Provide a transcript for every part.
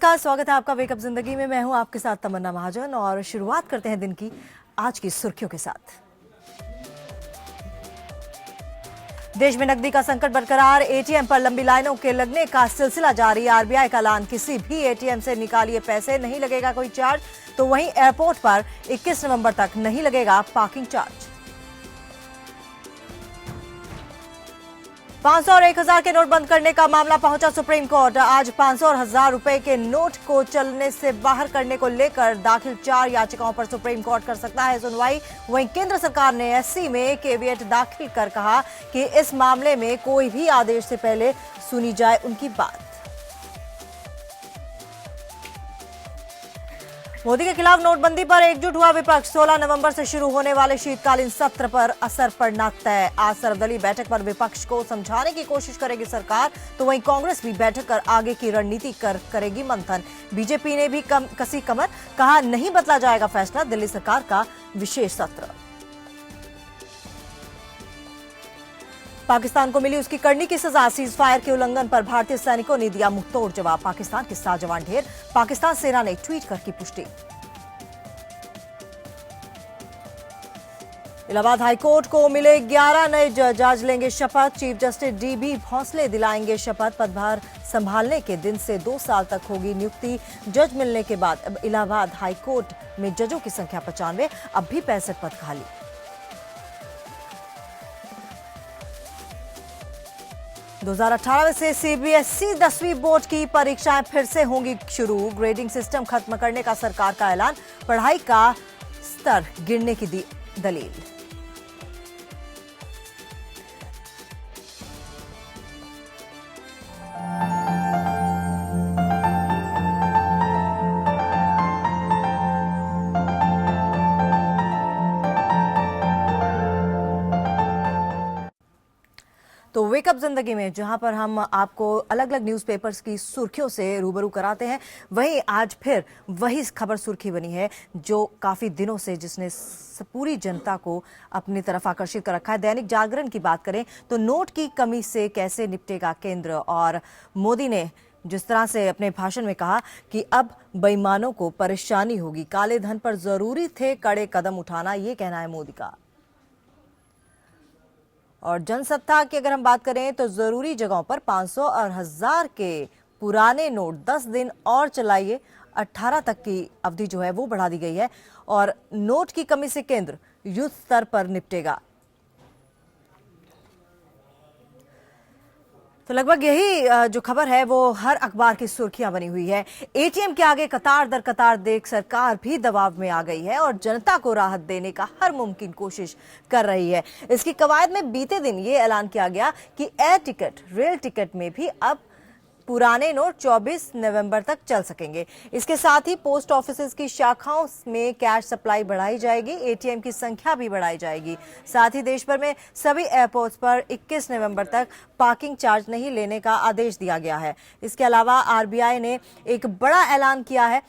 नमस्कार, स्वागत है आपका वेकअप जिंदगी में। मैं हूं आपके साथ तमन्ना महाजन और शुरुआत करते हैं दिन की आज की सुर्खियों के साथ। देश में नकदी का संकट बरकरार, एटीएम पर लंबी लाइनों के लगने का सिलसिला जारी। आरबीआई का ऐलान, किसी भी एटीएम से निकालिए पैसे, नहीं लगेगा कोई चार्ज। तो वहीं एयरपोर्ट पर 21 नवंबर तक नहीं लगेगा पार्किंग चार्ज। 500 और 1000 के नोट बंद करने का मामला पहुंचा सुप्रीम कोर्ट। आज 500 और 1000 रुपए के नोट को चलने से बाहर करने को लेकर दाखिल 4 याचिकाओं पर सुप्रीम कोर्ट कर सकता है सुनवाई। वहीं केंद्र सरकार ने एससी में केवियट दाखिल कर कहा कि इस मामले में कोई भी आदेश से पहले सुनी जाए उनकी बात। मोदी के खिलाफ नोटबंदी पर एकजुट हुआ विपक्ष। 16 नवंबर से शुरू होने वाले शीतकालीन सत्र पर असर पड़ना तय। आज सर्वदलीय बैठक पर विपक्ष को समझाने की कोशिश करेगी सरकार, तो वहीं कांग्रेस भी बैठक कर आगे की रणनीति करेगी मंथन। बीजेपी ने भी कसी कमर, कहा नहीं बदला जाएगा फैसला, दिल्ली सरकार का विशेष सत्र। पाकिस्तान को मिली उसकी करनी की सजा। सीज फायर के उल्लंघन पर भारतीय सैनिकों ने दिया मुंहतोड़ जवाब। पाकिस्तान के 7 जवान ढेर, पाकिस्तान सेना ने ट्वीट कर की पुष्टि। इलाहाबाद हाईकोर्ट को मिले 11 नए जज, आज लेंगे शपथ। चीफ जस्टिस डीबी भोसले दिलाएंगे शपथ। पदभार संभालने के दिन से 2 साल तक होगी नियुक्ति। जज मिलने के बाद अब इलाहाबाद हाईकोर्ट में जजों की संख्या 95, अब भी 65 पद खाली। दो 2018 से सीबीएसई 10वीं बोर्ड की परीक्षाएं फिर से होंगी शुरू। ग्रेडिंग सिस्टम खत्म करने का सरकार का ऐलान, पढ़ाई का स्तर गिरने की दी दलील। तो वेकअप जिंदगी में जहां पर हम आपको अलग अलग न्यूज़पेपर्स की सुर्खियों से रूबरू कराते हैं, वहीं आज फिर वही खबर सुर्खी बनी है जो काफी दिनों से जिसने पूरी जनता को अपनी तरफ आकर्षित कर रखा है। दैनिक जागरण की बात करें तो नोट की कमी से कैसे निपटेगा केंद्र, और मोदी ने जिस तरह से अपने भाषण में कहा कि अब बेईमानों को परेशानी होगी, काले धन पर जरूरी थे कड़े कदम उठाना, ये कहना है मोदी का। और जनसत्ता की अगर हम बात करें तो जरूरी जगहों पर 500 और 1000 के पुराने नोट 10 दिन और चलाइए, 18 तक की अवधि जो है वो बढ़ा दी गई है। और नोट की कमी से केंद्र युद्ध स्तर पर निपटेगा। तो लगभग यही जो खबर है वो हर अखबार की सुर्खियां बनी हुई है। एटीएम के आगे कतार दर कतार देख सरकार भी दबाव में आ गई है और जनता को राहत देने का हर मुमकिन कोशिश कर रही है। इसकी कवायद में बीते दिन ये ऐलान किया गया कि एयर टिकट, रेल टिकट में भी अब पुराने नोट 24 नवंबर तक चल सकेंगे। इसके साथ ही पोस्ट ऑफिस की शाखाओं में कैश सप्लाई बढ़ाई जाएगी, एटीएम की संख्या भी बढ़ाई जाएगी। साथ ही देश भर में सभी एयरपोर्ट्स पर 21 नवंबर तक पार्किंग चार्ज नहीं लेने का आदेश दिया गया है। इसके अलावा आरबीआई ने एक बड़ा ऐलान किया है।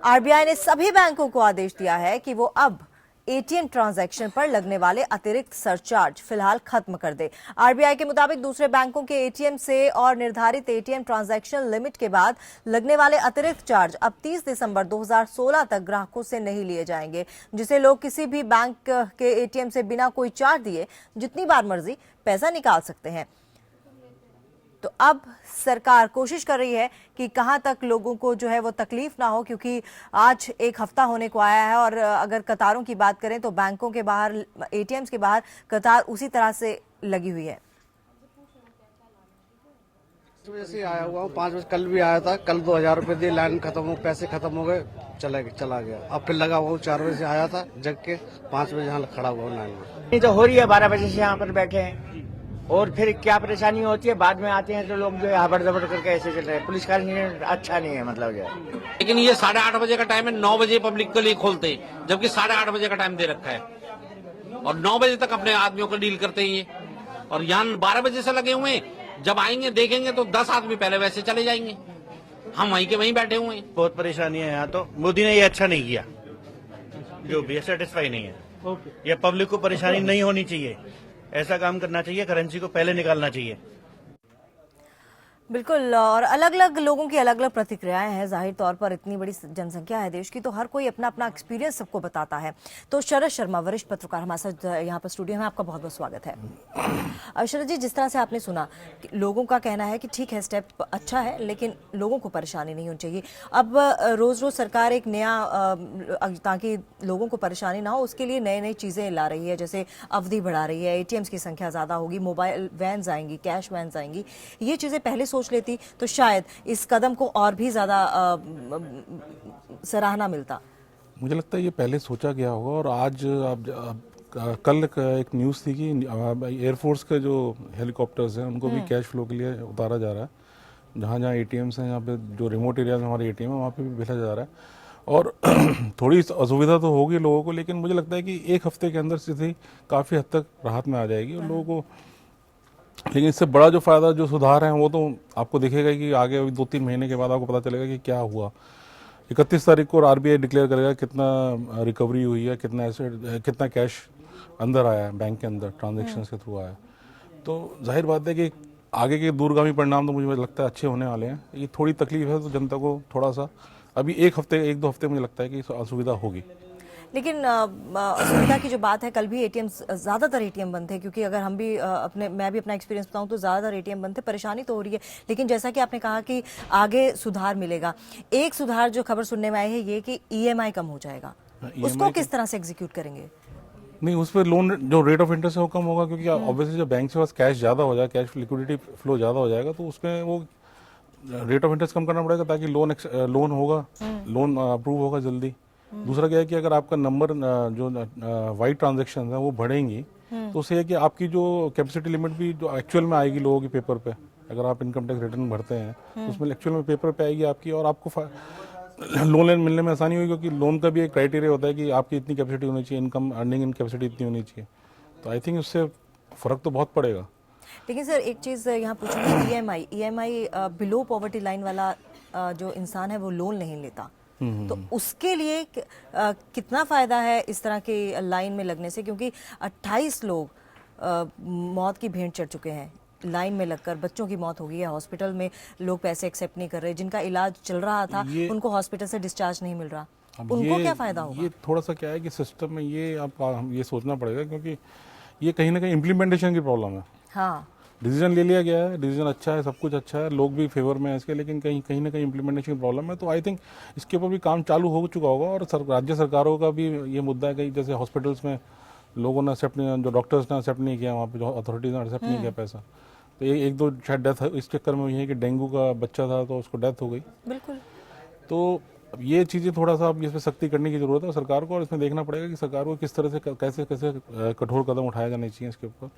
आरबीआई ने सभी बैंकों को आदेश दिया है कि वो अब एटीएम ट्रांजैक्शन पर लगने वाले अतिरिक्त सरचार्ज फिलहाल खत्म कर दे। आरबीआई के मुताबिक दूसरे बैंकों के एटीएम से और निर्धारित एटीएम ट्रांजैक्शन लिमिट के बाद लगने वाले अतिरिक्त चार्ज अब 30 दिसंबर 2016 तक ग्राहकों से नहीं लिए जाएंगे, जिसे लोग किसी भी बैंक के एटीएम से बिना कोई चार्ज दिए जितनी बार मर्जी पैसा निकाल सकते हैं। तो अब सरकार कोशिश कर रही है कि कहां तक लोगों को जो है वो तकलीफ ना हो, क्योंकि आज एक हफ्ता होने को आया है। और अगर कतारों की बात करें तो बैंकों के बाहर, एटीएम्स के बाहर कतार उसी तरह से लगी हुई है। वजह से आया हुआ हूँ, 5 बजे कल भी आया था। कल 2000 रुपए दिए, लाइन खत्म हो, पैसे खत्म हो गए, चला गया। अब फिर लगा हुआ हूँ, 4 बजे से आया था, जग के 5 बजे यहाँ खड़ा हुआ हूँ लाइन में। नहीं तो हो रही है, 12 बजे से यहाँ पर बैठे हैं और फिर क्या परेशानी होती है, बाद में आते हैं तो लोग जो है हबड़ दबड़ करके ऐसे चल रहे हैं। पुलिस का अच्छा नहीं है, मतलब जो है। लेकिन ये 8:30 बजे का टाइम है, 9 बजे पब्लिक के लिए खोलते हैं, जबकि 8:30 बजे का टाइम दे रखा है और 9 बजे तक अपने आदमियों को डील करते हैं ये। और यहाँ 12 बजे से लगे हुए हैं, जब आएंगे देखेंगे तो 10 आदमी पहले वैसे चले जाएंगे, हम वहीं के वहीं बैठे हुए हैं। बहुत परेशानी है यहाँ तो। मोदी ने ये अच्छा नहीं किया, जो भी सेटिस्फाई नहीं है। ये पब्लिक को परेशानी नहीं होनी चाहिए, ऐसा काम करना चाहिए, करेंसी को पहले निकालना चाहिए। बिल्कुल, और अलग अलग लोगों की अलग अलग प्रतिक्रियाएं हैं। जाहिर तौर पर इतनी बड़ी जनसंख्या है देश की, तो हर कोई अपना अपना एक्सपीरियंस सबको बताता है। तो शरद शर्मा, वरिष्ठ पत्रकार, हमारे साथ यहाँ पर स्टूडियो में, आपका बहुत बहुत स्वागत है। शरद जी, जिस तरह से आपने सुना कि लोगों का कहना है कि ठीक है, स्टेप अच्छा है, लेकिन लोगों को परेशानी नहीं होनी चाहिए। अब रोज रोज सरकार एक नया ताकि लोगों को परेशानी ना हो उसके लिए नई नई चीजें ला रही है, जैसे अवधि बढ़ा रही है, एटीएम्स की संख्या ज्यादा होगी, मोबाइल वैन्स आएंगी, कैश वैन्स आएंगी। ये चीजें पहले सोच लेती तो शायद इस कदम को और भी ज्यादा सराहना मिलता। मुझे लगता है ये पहले सोचा गया होगा। और आज कल एक न्यूज़ थी कि एयरफोर्स के जो हेलीकॉप्टर्स हैं उनको भी कैश फ्लो के लिए उतारा जा रहा है। जहाँ जहाँ एटीएम्स हैं, यहाँ पे जो रिमोट एरियाज में हमारे एटीएम है वहाँ पे भी भेजा जा रहा है। और थोड़ी असुविधा तो होगी लोगों को, लेकिन मुझे लगता है कि एक हफ्ते के अंदर स्थिति काफ़ी हद तक राहत में आ जाएगी और लोगों को। लेकिन इससे बड़ा जो फायदा, जो सुधार है, वो तो आपको दिखेगा कि आगे अभी 2-3 महीने के बाद आपको पता चलेगा कि क्या हुआ। 31 तारीख को आरबीआई डिक्लेयर करेगा कितना रिकवरी हुई है, कितना एसेट, कितना कैश अंदर आया है, बैंक के अंदर ट्रांजेक्शन्स के थ्रू आया है। तो जाहिर बात है कि आगे के दूरगामी परिणाम तो मुझे लगता है अच्छे होने वाले हैं। ये थोड़ी तकलीफ है तो जनता को थोड़ा सा अभी 1-2 हफ्ते मुझे लगता है कि असुविधा होगी। लेकिन असुविधा की जो बात है, कल भी एटीएम, ज़्यादातर एटीएम बंद थे, क्योंकि अगर हम भी मैं भी अपना एक्सपीरियंस बताऊं तो ज़्यादातर एटीएम बंद थे। परेशानी तो हो रही है, लेकिन जैसा कि आपने कहा कि आगे सुधार मिलेगा। एक सुधार जो खबर सुनने में आई है ये कि ईएमआई कम हो जाएगा। उसको किस तरह से एग्जीक्यूट करेंगे? नहीं, उस पर लोन जो रेट ऑफ इंटरेस्ट है वो कम होगा, क्योंकि ऑब्वियसली जब बैंक के पास कैश ज़्यादा हो जाए, कैश लिक्विडिटी फ्लो ज़्यादा हो जाएगा, तो उसमें वो रेट ऑफ इंटरेस्ट कम करना पड़ेगा ताकि लोन होगा, लोन अप्रूव होगा जल्दी। दूसरा क्या है कि अगर आपका नंबर जो वाइड ट्रांजेक्शन है वो बढ़ेंगी तो उससे है कि आपकी जो कैपेसिटी लिमिट भी जो एक्चुअल में आएगी लोगों की पेपर पे, अगर आप इनकम टैक्स रिटर्न भरते हैं तो उसमें एक्चुअल में पेपर पे आएगी आपकी, और आपको लोन मिलने में आसानी होगी, क्योंकि लोन का भी एक क्राइटेरिया होता है कि आपकी इतनी कैपेसिटी होनी चाहिए, इनकम अर्निंग इन कैपेसिटी इतनी होनी चाहिए। तो आई थिंक उससे फ़र्क तो बहुत पड़ेगा। लेकिन सर, एक चीज़ यहाँ पूछूंगी, ईएमआई बिलो पॉवर्टी लाइन वाला जो इंसान है वो लोन नहीं लेता, तो उसके लिए कितना फायदा है इस तरह की लाइन में लगने से? क्योंकि 28 लोग मौत की भेंट चढ़ चुके हैं लाइन में लगकर। बच्चों की मौत हो गई है, हॉस्पिटल में लोग पैसे एक्सेप्ट नहीं कर रहे, जिनका इलाज चल रहा था उनको हॉस्पिटल से डिस्चार्ज नहीं मिल रहा। उनको क्या फायदा होगा? ये थोड़ा सा क्या है कि सिस्टम में ये हम ये सोचना पड़ेगा, क्योंकि ये कहीं ना कहीं इम्प्लीमेंटेशन की प्रॉब्लम है। हाँ, डिसीजन ले लिया गया है, डिसीजन अच्छा है, सब कुछ अच्छा है, लोग भी फेवर में है इसके, लेकिन कहीं ना कहीं इम्प्लीमेंटेशन की प्रॉब्लम है। तो आई थिंक इसके ऊपर भी काम चालू हो चुका होगा, और राज्य सरकारों का भी ये मुद्दा है कि जैसे हॉस्पिटल्स में लोगों ने एक्सेप्ट नहीं, जो डॉक्टर्स ने एक्सेप्ट नहीं किया, वहाँ पे जो अथॉरिटीज ने एक्सेप्ट नहीं किया पैसा, तो एक दो शायद डेथ इस चक्कर में हुई है कि डेंगू का बच्चा था तो उसको डेथ हो गई। बिल्कुल। तो अब ये चीज़ें थोड़ा सा अब इसमें सख्ती करने की जरूरत है सरकार को, और इसमें देखना पड़ेगा कि सरकार को किस तरह से कैसे कठोर कदम उठाया जाने चाहिए इसके ऊपर।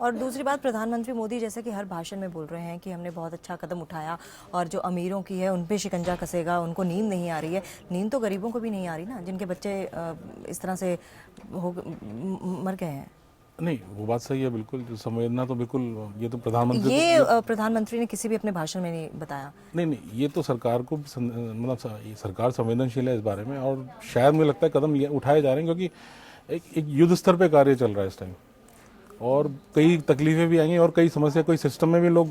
और दूसरी बात, प्रधानमंत्री मोदी जैसे कि हर भाषण में बोल रहे हैं कि हमने बहुत अच्छा कदम उठाया और जो अमीरों की है उन पे शिकंजा कसेगा, उनको नींद नहीं आ रही है। नींद तो गरीबों को भी नहीं आ रही ना, जिनके बच्चे इस तरह से मर गए हैं। नहीं, वो बात सही है, बिल्कुल संवेदना तो बिल्कुल, ये तो प्रधानमंत्री प्रधानमंत्री ने किसी भी अपने भाषण में नहीं बताया। नहीं, ये तो सरकार को मतलब सरकार संवेदनशील है इस बारे में, और शायद मुझे लगता है कदम उठाए जा रहे हैं, क्योंकि एक युद्ध स्तर पे कार्य चल रहा है इस टाइम, और कई तकलीफें भी आएंगी और कई समस्या, कोई सिस्टम में भी लोग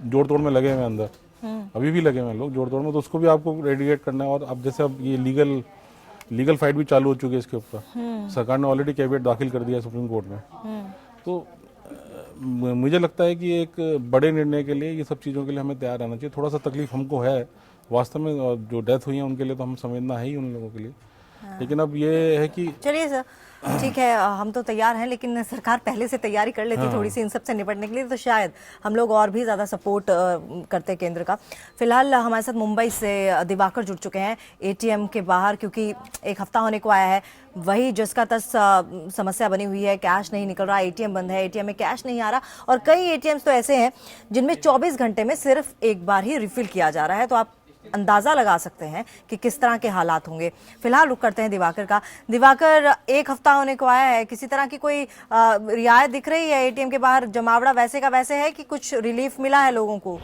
जोड़ तोड़ में लगे हुए हैं अंदर, अभी भी लगे हुए हैं लोग जोड़ तोड़ में, तो उसको भी आपको रेडिएट करना है। और अब जैसे अब ये लीगल फाइट भी चालू हो चुकी है इसके ऊपर, सरकार ने ऑलरेडी कैविएट दाखिल कर दिया है सुप्रीम कोर्ट में। तो मुझे लगता है कि एक बड़े निर्णय के लिए, ये सब चीज़ों के लिए हमें तैयार रहना चाहिए। थोड़ा सा तकलीफ हमको है वास्तव में, और जो डेथ हुई है उनके लिए तो हम संवेदना है ही उन लोगों के लिए। लेकिन अब ये है कि चलिए सर, ठीक है, हम तो तैयार हैं, लेकिन सरकार पहले से तैयारी कर लेती थोड़ी सी इन सब से निपटने के लिए, तो शायद हम लोग और भी ज़्यादा सपोर्ट करते केंद्र का। फिलहाल हमारे साथ मुंबई से दिवाकर जुड़ चुके हैं एटीएम के बाहर, क्योंकि एक हफ्ता होने को आया है, वही जिसका तस समस्या बनी हुई है, कैश नहीं निकल रहा, एटीएम बंद है, एटीएम में कैश नहीं आ रहा, और कई एटीएम्स तो ऐसे हैं जिनमें 24 घंटे में सिर्फ एक बार ही रिफिल किया जा रहा है। तो आप अंदाजा लगा सकते हैं कि किस तरह के हालात होंगे। फिलहाल रुक करते हैं दिवाकर का। दिवाकर, एक हफ्ता होने को आया है, किसी तरह की कोई रियायत दिख रही है? एटीएम के बाहर जमावड़ा वैसे का वैसे है कि कुछ रिलीफ मिला है लोगों को?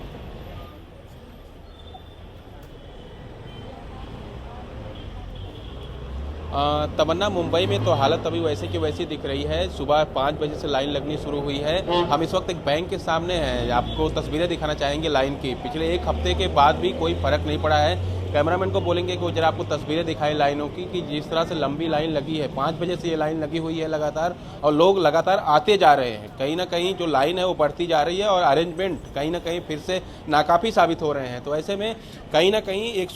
तमन्ना, मुंबई में तो हालत अभी वैसे की वैसी दिख रही है। सुबह 5 बजे से लाइन लगनी शुरू हुई है। हम इस वक्त एक बैंक के सामने हैं। आपको तस्वीरें दिखाना चाहेंगे लाइन की। पिछले एक हफ्ते के बाद भी कोई फर्क नहीं पड़ा है। कैमरामैन को बोलेंगे कि वो जरा आपको तस्वीरें दिखाएं लाइनों की, कि जिस तरह से लंबी लाइन लगी है। 5 बजे से ये लाइन लगी हुई है लगातार, और लोग लगातार आते जा रहे हैं। कहीं ना कहीं जो लाइन है वो बढ़ती जा रही है, और अरेंजमेंट कहीं ना कहीं फिर से नाकाफी साबित हो रहे हैं। तो ऐसे में कहीं ना कहीं एक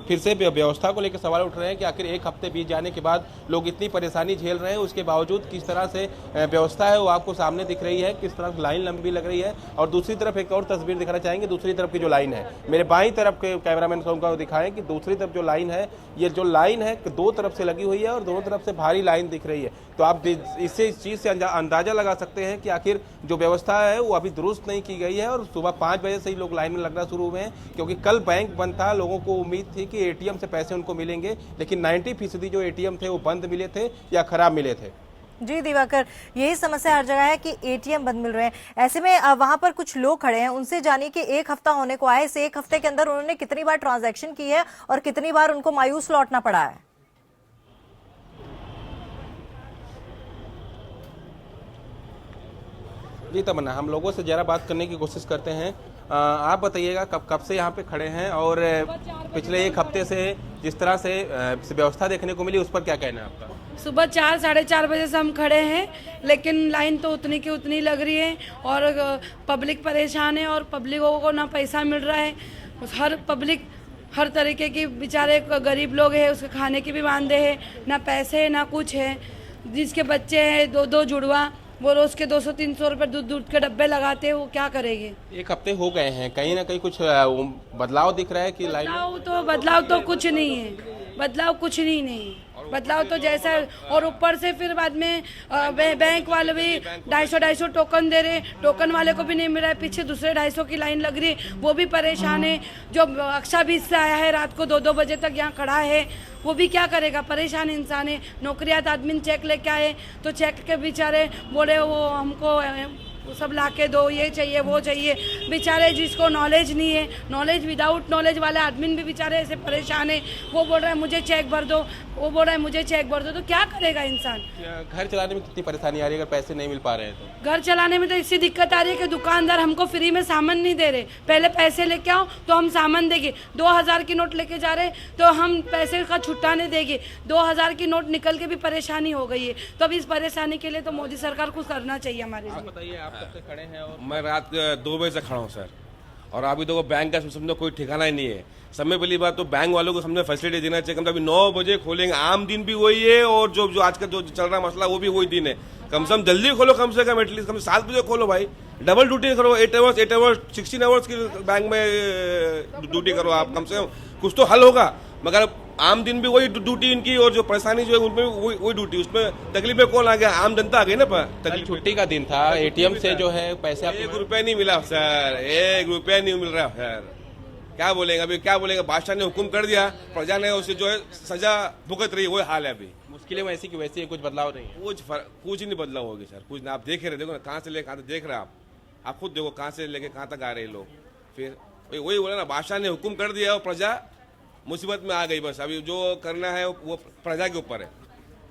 फिर से व्यवस्था को लेकर सवाल उठ रहे हैं कि आखिर एक हफ्ते बीत जाने के बाद लोग इतनी परेशानी झेल रहे हैं, उसके बावजूद किस तरह से व्यवस्था है वो आपको सामने दिख रही है, किस तरह लाइन लंबी लग रही है। और दूसरी तरफ एक और तस्वीर दिखाना चाहेंगे। दूसरी तरफ की जो लाइन है, मेरे बाईं तरफ के कैमरामैन को दिखाएं कि दूसरी तरफ जो लाइन है, ये जो लाइन है दो तरफ से लगी हुई है, और दोनों तरफ से भारी लाइन दिख रही है। तो आप इससे इस चीज़ से अंदाजा लगा सकते हैं कि आखिर जो व्यवस्था है वो अभी दुरुस्त नहीं की गई है। और सुबह 5 बजे से ही लोग लाइन में लगना शुरू हुए हैं, क्योंकि कल बैंक बंद था। लोगों को उम्मीद थी कि एटीएम से पैसे उनको मिलेंगे, लेकिन 90% जो एटीएम थे वो बंद मिले थे या खराब मिले थे। जी दिवाकर, यही समस्या हर जगह है कि एटीएम बंद मिल रहे हैं। ऐसे में वहां पर कुछ लोग खड़े हैं, उनसे जानिए कि एक हफ्ता होने को आए, इस एक हफ्ते के अंदर उन्होंने कितनी बार ट्रांजैक्शन की है और कितनी बार उनको मायूस लौटना पड़ा है। जी तमन्ना, हम लोगों से जरा बात करने की कोशिश करते हैं। आप बताइएगा कब से यहाँ पे खड़े हैं, और पिछले एक हफ्ते से जिस तरह से व्यवस्था देखने को मिली उस पर क्या कहना है आपका? सुबह 4-4:30 बजे से हम खड़े हैं, लेकिन लाइन तो उतनी की उतनी लग रही है, और पब्लिक परेशान है, और पब्लिकों को ना पैसा मिल रहा है। हर पब्लिक हर तरीके की, बेचारे गरीब लोग हैं, उसके खाने की भी वांदे है, ना पैसे है ना कुछ है। जिसके बच्चे हैं 2-2 जुड़वा, वो रोज के 200-300 रुपये दूध के डब्बे लगाते हैं, वो क्या करेंगे। एक हफ्ते हो गए हैं, कहीं ना कहीं कुछ बदलाव दिख रहा है कि लाइन? बदलाव तो कुछ नहीं है, बदलाव तो जैसा है। और ऊपर से फिर बाद में बैंक वाले भी 250 टोकन दे रहे, टोकन वाले को भी नहीं मिल रहा है। पीछे दूसरे 250 की लाइन लग रही है, वो भी परेशान है। जो अक्षा बीच से आया है, रात को 2-2 बजे तक यहाँ खड़ा है, वो भी क्या करेगा, परेशान इंसान है। नौकरियात आदमी चेक लेके आए तो चेक के बेचारे बोले वो हमको वो सब लाके दो, ये चाहिए वो चाहिए। बेचारे जिसको नॉलेज नहीं है, नॉलेज विदाउट नॉलेज वाले आदमी भी बेचारे ऐसे परेशान है। वो बोल रहा है मुझे चेक भर दो, वो बोल रहा है मुझे चेक भर दो, तो क्या करेगा इंसान। घर चलाने में कितनी परेशानी आ रही है अगर पैसे नहीं मिल पा रहे हैं तो? घर चलाने में तो इसी दिक्कत आ रही है कि दुकानदार हमको फ्री में सामान नहीं दे रहे। पहले पैसे लेके आओ तो हम सामान देंगे, 2000 की नोट लेके जा रहे तो हम पैसे का छुट्टा नहीं देंगे। 2000 की नोट निकल के भी परेशानी हो गई है। तो अब इस परेशानी के लिए तो मोदी सरकार कुछ करना चाहिए हमारे लिए। बताइए, आप कब से खड़े हैं? और मैं रात 2 बजे से खड़ा हूँ सर, और अभी तो बैंक का समझो कोई ठिकाना ही नहीं है। समय पहली बात तो बैंक वालों को समझो फैसिलिटी देना चाहिए। कम से कम 9 बजे खोलेंगे, आम दिन भी वही है, और जो आज का जो चल रहा मसला वो भी वही दिन है। कम से कम जल्दी खोलो, कम से कम एटलीस्ट 7 बजे खोलो भाई। डबल ड्यूटी करो, 8 आवर्स 16 आवर्स की बैंक में ड्यूटी करो आप। कम से कम कुछ तो हल होगा। मगर आम दिन भी वही ड्यूटी इनकी, और जो परेशानी जो है उनमें वही ड्यूटी। उसमें तकलीफ में कौन आ गया? आम जनता आ गई ना। कल छुट्टी का दिन था, एटीएम से जो है पैसे 1 रुपया नहीं मिला सर, 1 रुपया नहीं मिल रहा सर। क्या बोलेंगे अभी, क्या बोलेंगे? बादशाह ने हुक्म कर दिया, प्रजा ने उसे जो है सजा भुगत रही है, वही हाल है अभी। मुश्किलें वैसी की वैसी है, कुछ बदलाव नहीं है। कुछ नहीं बदलाव होगी सर, कुछ नहीं। आप देख रहे, देखो ना कहाँ से लेकर कहाँ तक देख रहे आप खुद देखो कहाँ से लेके कहाँ तक आ रहे लोग। फिर वही बोला ना, बादशाह ने हुक्म कर दिया और प्रजा मुसीबत में आ गई। बस अभी जो करना है वो प्रजा के ऊपर है,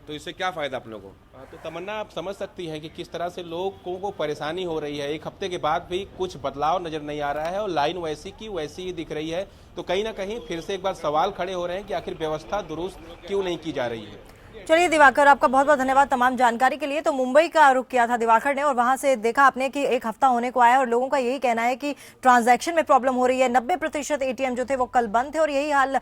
तो इससे क्या फायदा अपने को। तो तमन्ना, आप समझ सकती हैं कि किस तरह से लोगों को परेशानी हो रही है। एक हफ्ते के बाद भी कुछ बदलाव नजर नहीं आ रहा है, और लाइन वैसी की वैसी ही दिख रही है। तो कहीं ना कहीं फिर से एक बार सवाल खड़े हो रहे हैं कि आखिर व्यवस्था दुरुस्त क्यों नहीं की जा रही है। चलिए दिवाकर, आपका बहुत बहुत धन्यवाद तमाम जानकारी के लिए। तो मुंबई का रुख किया था दिवाकर ने, और वहां से देखा आपने कि एक हफ्ता होने को आया और लोगों का यही कहना है कि ट्रांजैक्शन में प्रॉब्लम हो रही है। 90% एटीएम जो थे वो कल बंद थे, और यही हाल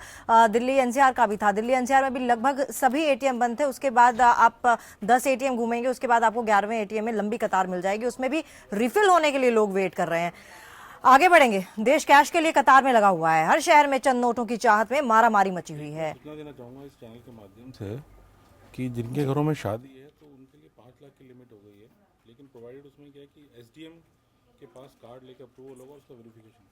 दिल्ली एनसीआर का भी था। दिल्ली एनसीआर में भी लगभग सभी एटीएम बंद थे। उसके बाद आप 10 एटीएम घूमेंगे, उसके बाद आपको 11वें एटीएम में लंबी कतार मिल जाएगी, उसमें भी रिफिल होने के लिए लोग वेट कर रहे हैं। आगे बढ़ेंगे, देश कैश के लिए कतार में लगा हुआ है। हर शहर में चंद नोटों की चाहत में मारामारी मची हुई है। इतना देना चाहूँगा इस चैनल के माध्यम से कि जिनके घरों में शादी है तो उनके लिए 5 लाख की लिमिट हो गई है, लेकिन प्रोवाइडेड उसमें क्या है कि एसडीएम के पास कार्ड लेकर अप्रूवल होगा, उसका वेरिफिकेशन।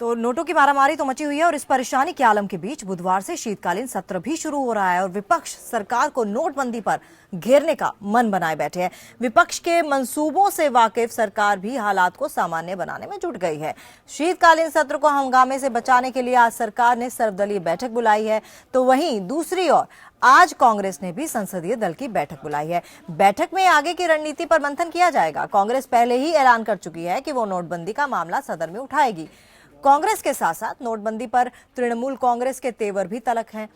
तो नोटों की मारामारी तो मची हुई है और इस परेशानी के आलम के बीच बुधवार से शीतकालीन सत्र भी शुरू हो रहा है और विपक्ष सरकार को नोटबंदी पर घेरने का मन बनाए बैठे हैं। विपक्ष के मंसूबों से वाकिफ सरकार भी हालात को सामान्य बनाने में जुट गई है। शीतकालीन सत्र को हंगामे से बचाने के लिए आज सरकार ने सर्वदलीय बैठक बुलाई है, तो वहीं दूसरी ओर आज कांग्रेस ने भी संसदीय दल की बैठक बुलाई है। बैठक में आगे की रणनीति पर मंथन किया जाएगा। कांग्रेस पहले ही ऐलान कर चुकी है कि वो नोटबंदी का मामला सदन में उठाएगी। कांग्रेस के साथ साथ नोटबंदी पर तृणमूल कांग्रेस के तेवर भी तलक हैं।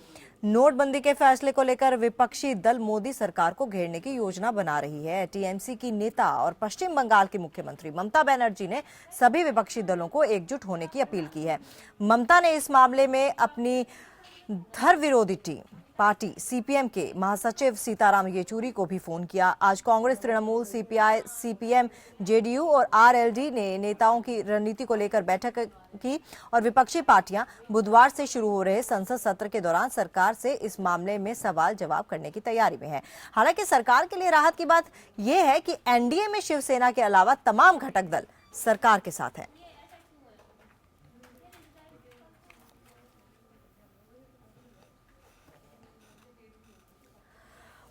नोटबंदी के फैसले को लेकर विपक्षी दल मोदी सरकार को घेरने की योजना बना रही है। टीएमसी की नेता और पश्चिम बंगाल की मुख्यमंत्री ममता बनर्जी ने सभी विपक्षी दलों को एकजुट होने की अपील की है। ममता ने इस मामले में अपनी धर विरोधी टीम पार्टी सीपीएम के महासचिव सीताराम येचुरी को भी फोन किया। आज Congress, Trinamool, CPI, CPM, JDU और आरएलडी ने नेताओं की रणनीति को लेकर बैठक की और विपक्षी पार्टियां बुधवार से शुरू हो रहे संसद सत्र के दौरान सरकार से इस मामले में सवाल जवाब करने की तैयारी में है। हालांकि सरकार के लिए राहत की बात यह है कि एनडीए में शिवसेना के अलावा तमाम घटक दल सरकार के साथ हैं।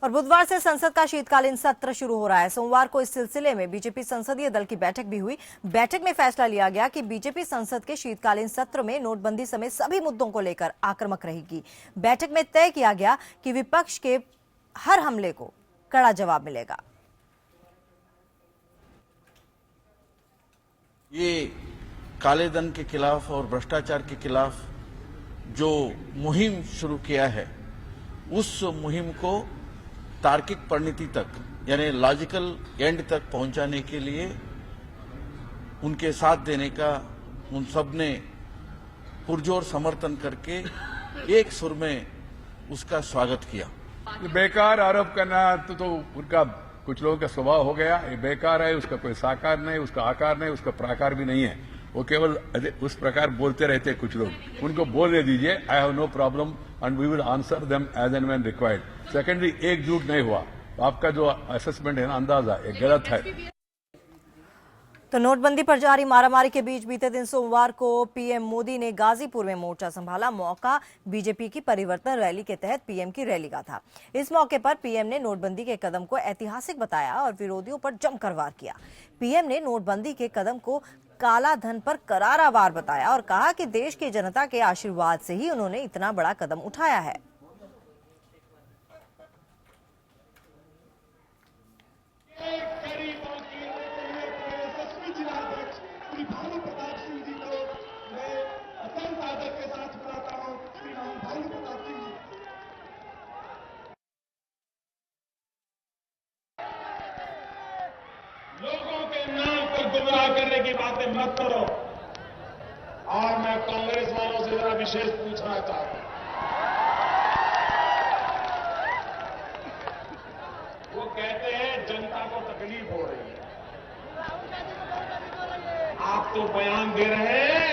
और बुधवार से संसद का शीतकालीन सत्र शुरू हो रहा है। सोमवार को इस सिलसिले में बीजेपी संसदीय दल की बैठक भी हुई। बैठक में फैसला लिया गया कि बीजेपी संसद के शीतकालीन सत्र में नोटबंदी समेत सभी मुद्दों को लेकर आक्रामक रहेगी। बैठक में तय किया गया कि विपक्ष के हर हमले को कड़ा जवाब मिलेगा। ये काले धन के खिलाफ और भ्रष्टाचार के खिलाफ जो मुहिम शुरू किया है, उस मुहिम को तार्किक परिणति तक यानी लॉजिकल एंड तक पहुंचाने के लिए उनके साथ देने का उन सब ने पुरजोर समर्थन करके एक सुर में उसका स्वागत किया। बेकार आरोप करना तो उनका कुछ लोगों का स्वभाव हो गया। ये बेकार है, उसका कोई साकार नहीं, उसका आकार नहीं, उसका प्राकार भी नहीं है। वो केवल उस प्रकार बोलते रहते कुछ लोग। उनको बोलने दीजिए, I have no problem and we will answer them as and when required. Secondary, एकजुट नहीं हुआ। आपका जो असेसमेंट है ना, अंदाजा ये गलत है। तो नोटबंदी पर जारी मारामारी के बीच बीते दिन सोमवार को पीएम मोदी ने गाजीपुर में मोर्चा संभाला। मौका बीजेपी की परिवर्तन रैली के तहत पीएम की रैली का था। इस मौके पर पीएम ने नोटबंदी के कदम को ऐतिहासिक बताया और विरोधियों पर जमकर वार किया। पीएम ने नोटबंदी के कदम को काला धन पर करारा वार बताया और कहा कि देश की जनता के आशीर्वाद से ही उन्होंने इतना बड़ा कदम उठाया है। लोगों के नाम पर गुमराह करने की बातें मत करो। और मैं कांग्रेस वालों से जरा विशेष पूछना चाहता हूं, वो कहते हैं जनता को तकलीफ हो रही है। आप तो बयान दे रहे हैं,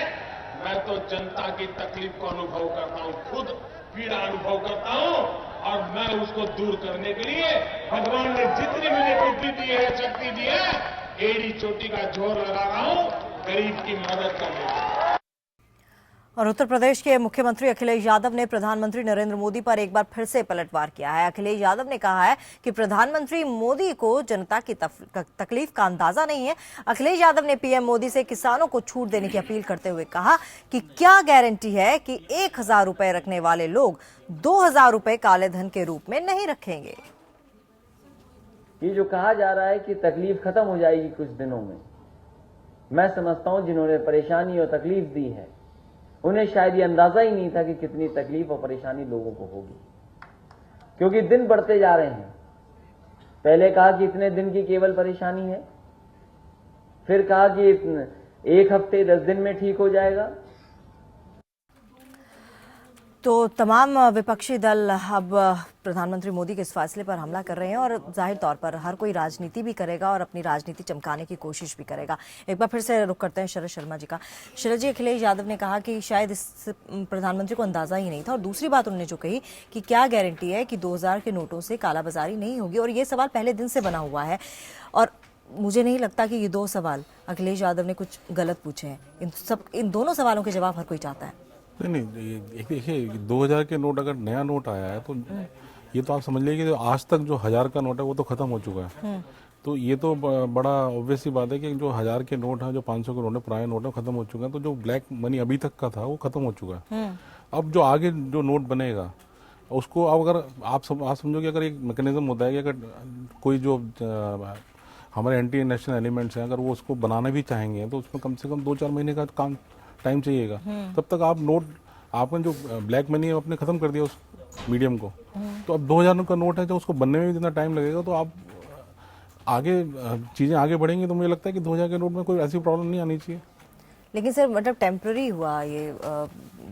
मैं तो जनता की तकलीफ को अनुभव करता हूं, खुद पीड़ा अनुभव करता हूं और मैं उसको दूर करने के लिए भगवान ने जितनी मुझे बुद्धि दी है, शक्ति दी है, एड़ी चोटी का जोर लगा रहा हूं गरीब की मदद करने के लिए। और उत्तर प्रदेश के मुख्यमंत्री अखिलेश यादव ने प्रधानमंत्री नरेंद्र मोदी पर एक बार फिर से पलटवार किया है। अखिलेश यादव ने कहा है कि प्रधानमंत्री मोदी को जनता की तकलीफ का अंदाजा नहीं है। अखिलेश यादव ने पीएम मोदी से किसानों को छूट देने की अपील करते हुए कहा कि क्या गारंटी है कि 1000 रुपए रखने वाले लोग 2000 रुपए काले धन के रूप में नहीं रखेंगे। ये जो कहा जा रहा है कि तकलीफ खत्म हो जाएगी कुछ दिनों में, मैं समझता हूं जिन्होंने परेशानी और तकलीफ दी है उन्हें शायद ये अंदाजा ही नहीं था कि कितनी तकलीफ और परेशानी लोगों को होगी, क्योंकि दिन बढ़ते जा रहे हैं। पहले कहा कि इतने दिन की केवल परेशानी है, फिर कहा कि एक हफ्ते 10 दिन में ठीक हो जाएगा। तो तमाम विपक्षी दल अब प्रधानमंत्री मोदी के इस फैसले पर हमला कर रहे हैं और जाहिर तौर पर हर कोई राजनीति भी करेगा और अपनी राजनीति चमकाने की कोशिश भी करेगा। एक बार फिर से रुक करते हैं शरद शर्मा जी का। शरद जी, अखिलेश यादव ने कहा कि शायद इस प्रधानमंत्री को अंदाजा ही नहीं था और दूसरी बात उन्होंने जो कही कि क्या गारंटी है कि 2000 के नोटों से कालाबाजारी नहीं होगी, और ये सवाल पहले दिन से बना हुआ है। और मुझे नहीं लगता कि ये 2 सवाल अखिलेश यादव ने कुछ गलत पूछे हैं। इन दोनों सवालों के जवाब हर कोई चाहता है। नहीं, देखिए 2000 के नोट अगर नया नोट आया है तो ये तो आप समझ लीजिए कि आज तक जो 1000 का नोट है वो तो खत्म हो चुका है। तो ये तो बड़ा ऑब्वियस सी बात है कि जो 1000 के नोट हैं, जो 500 के नोट है, पुराने नोट है, खत्म हो चुके हैं। तो जो ब्लैक मनी अभी तक का था वो खत्म हो चुका है। अब जो आगे जो नोट बनेगा उसको अब अगर आप समझो कि अगर एक मैकेनिज्म होता है कि अगर कोई जो हमारे एंटी नेशनल एलिमेंट्स हैं अगर वो उसको बनाना भी चाहेंगे तो उसमें कम से कम 2-4 महीने का काम टाइम चाहिएगा। तब तक आप नोट आपने जो ब्लैक मनी है आपने खत्म कर दिया उस मीडियम को। तो अब 2000 का नोट है, तो उसको बनने में भी जितना टाइम लगेगा तो आप आगे चीज़ें आगे बढ़ेंगी। तो मुझे लगता है कि 2000 के नोट में कोई ऐसी प्रॉब्लम नहीं आनी चाहिए। लेकिन सर मतलब टेम्प्ररी हुआ ये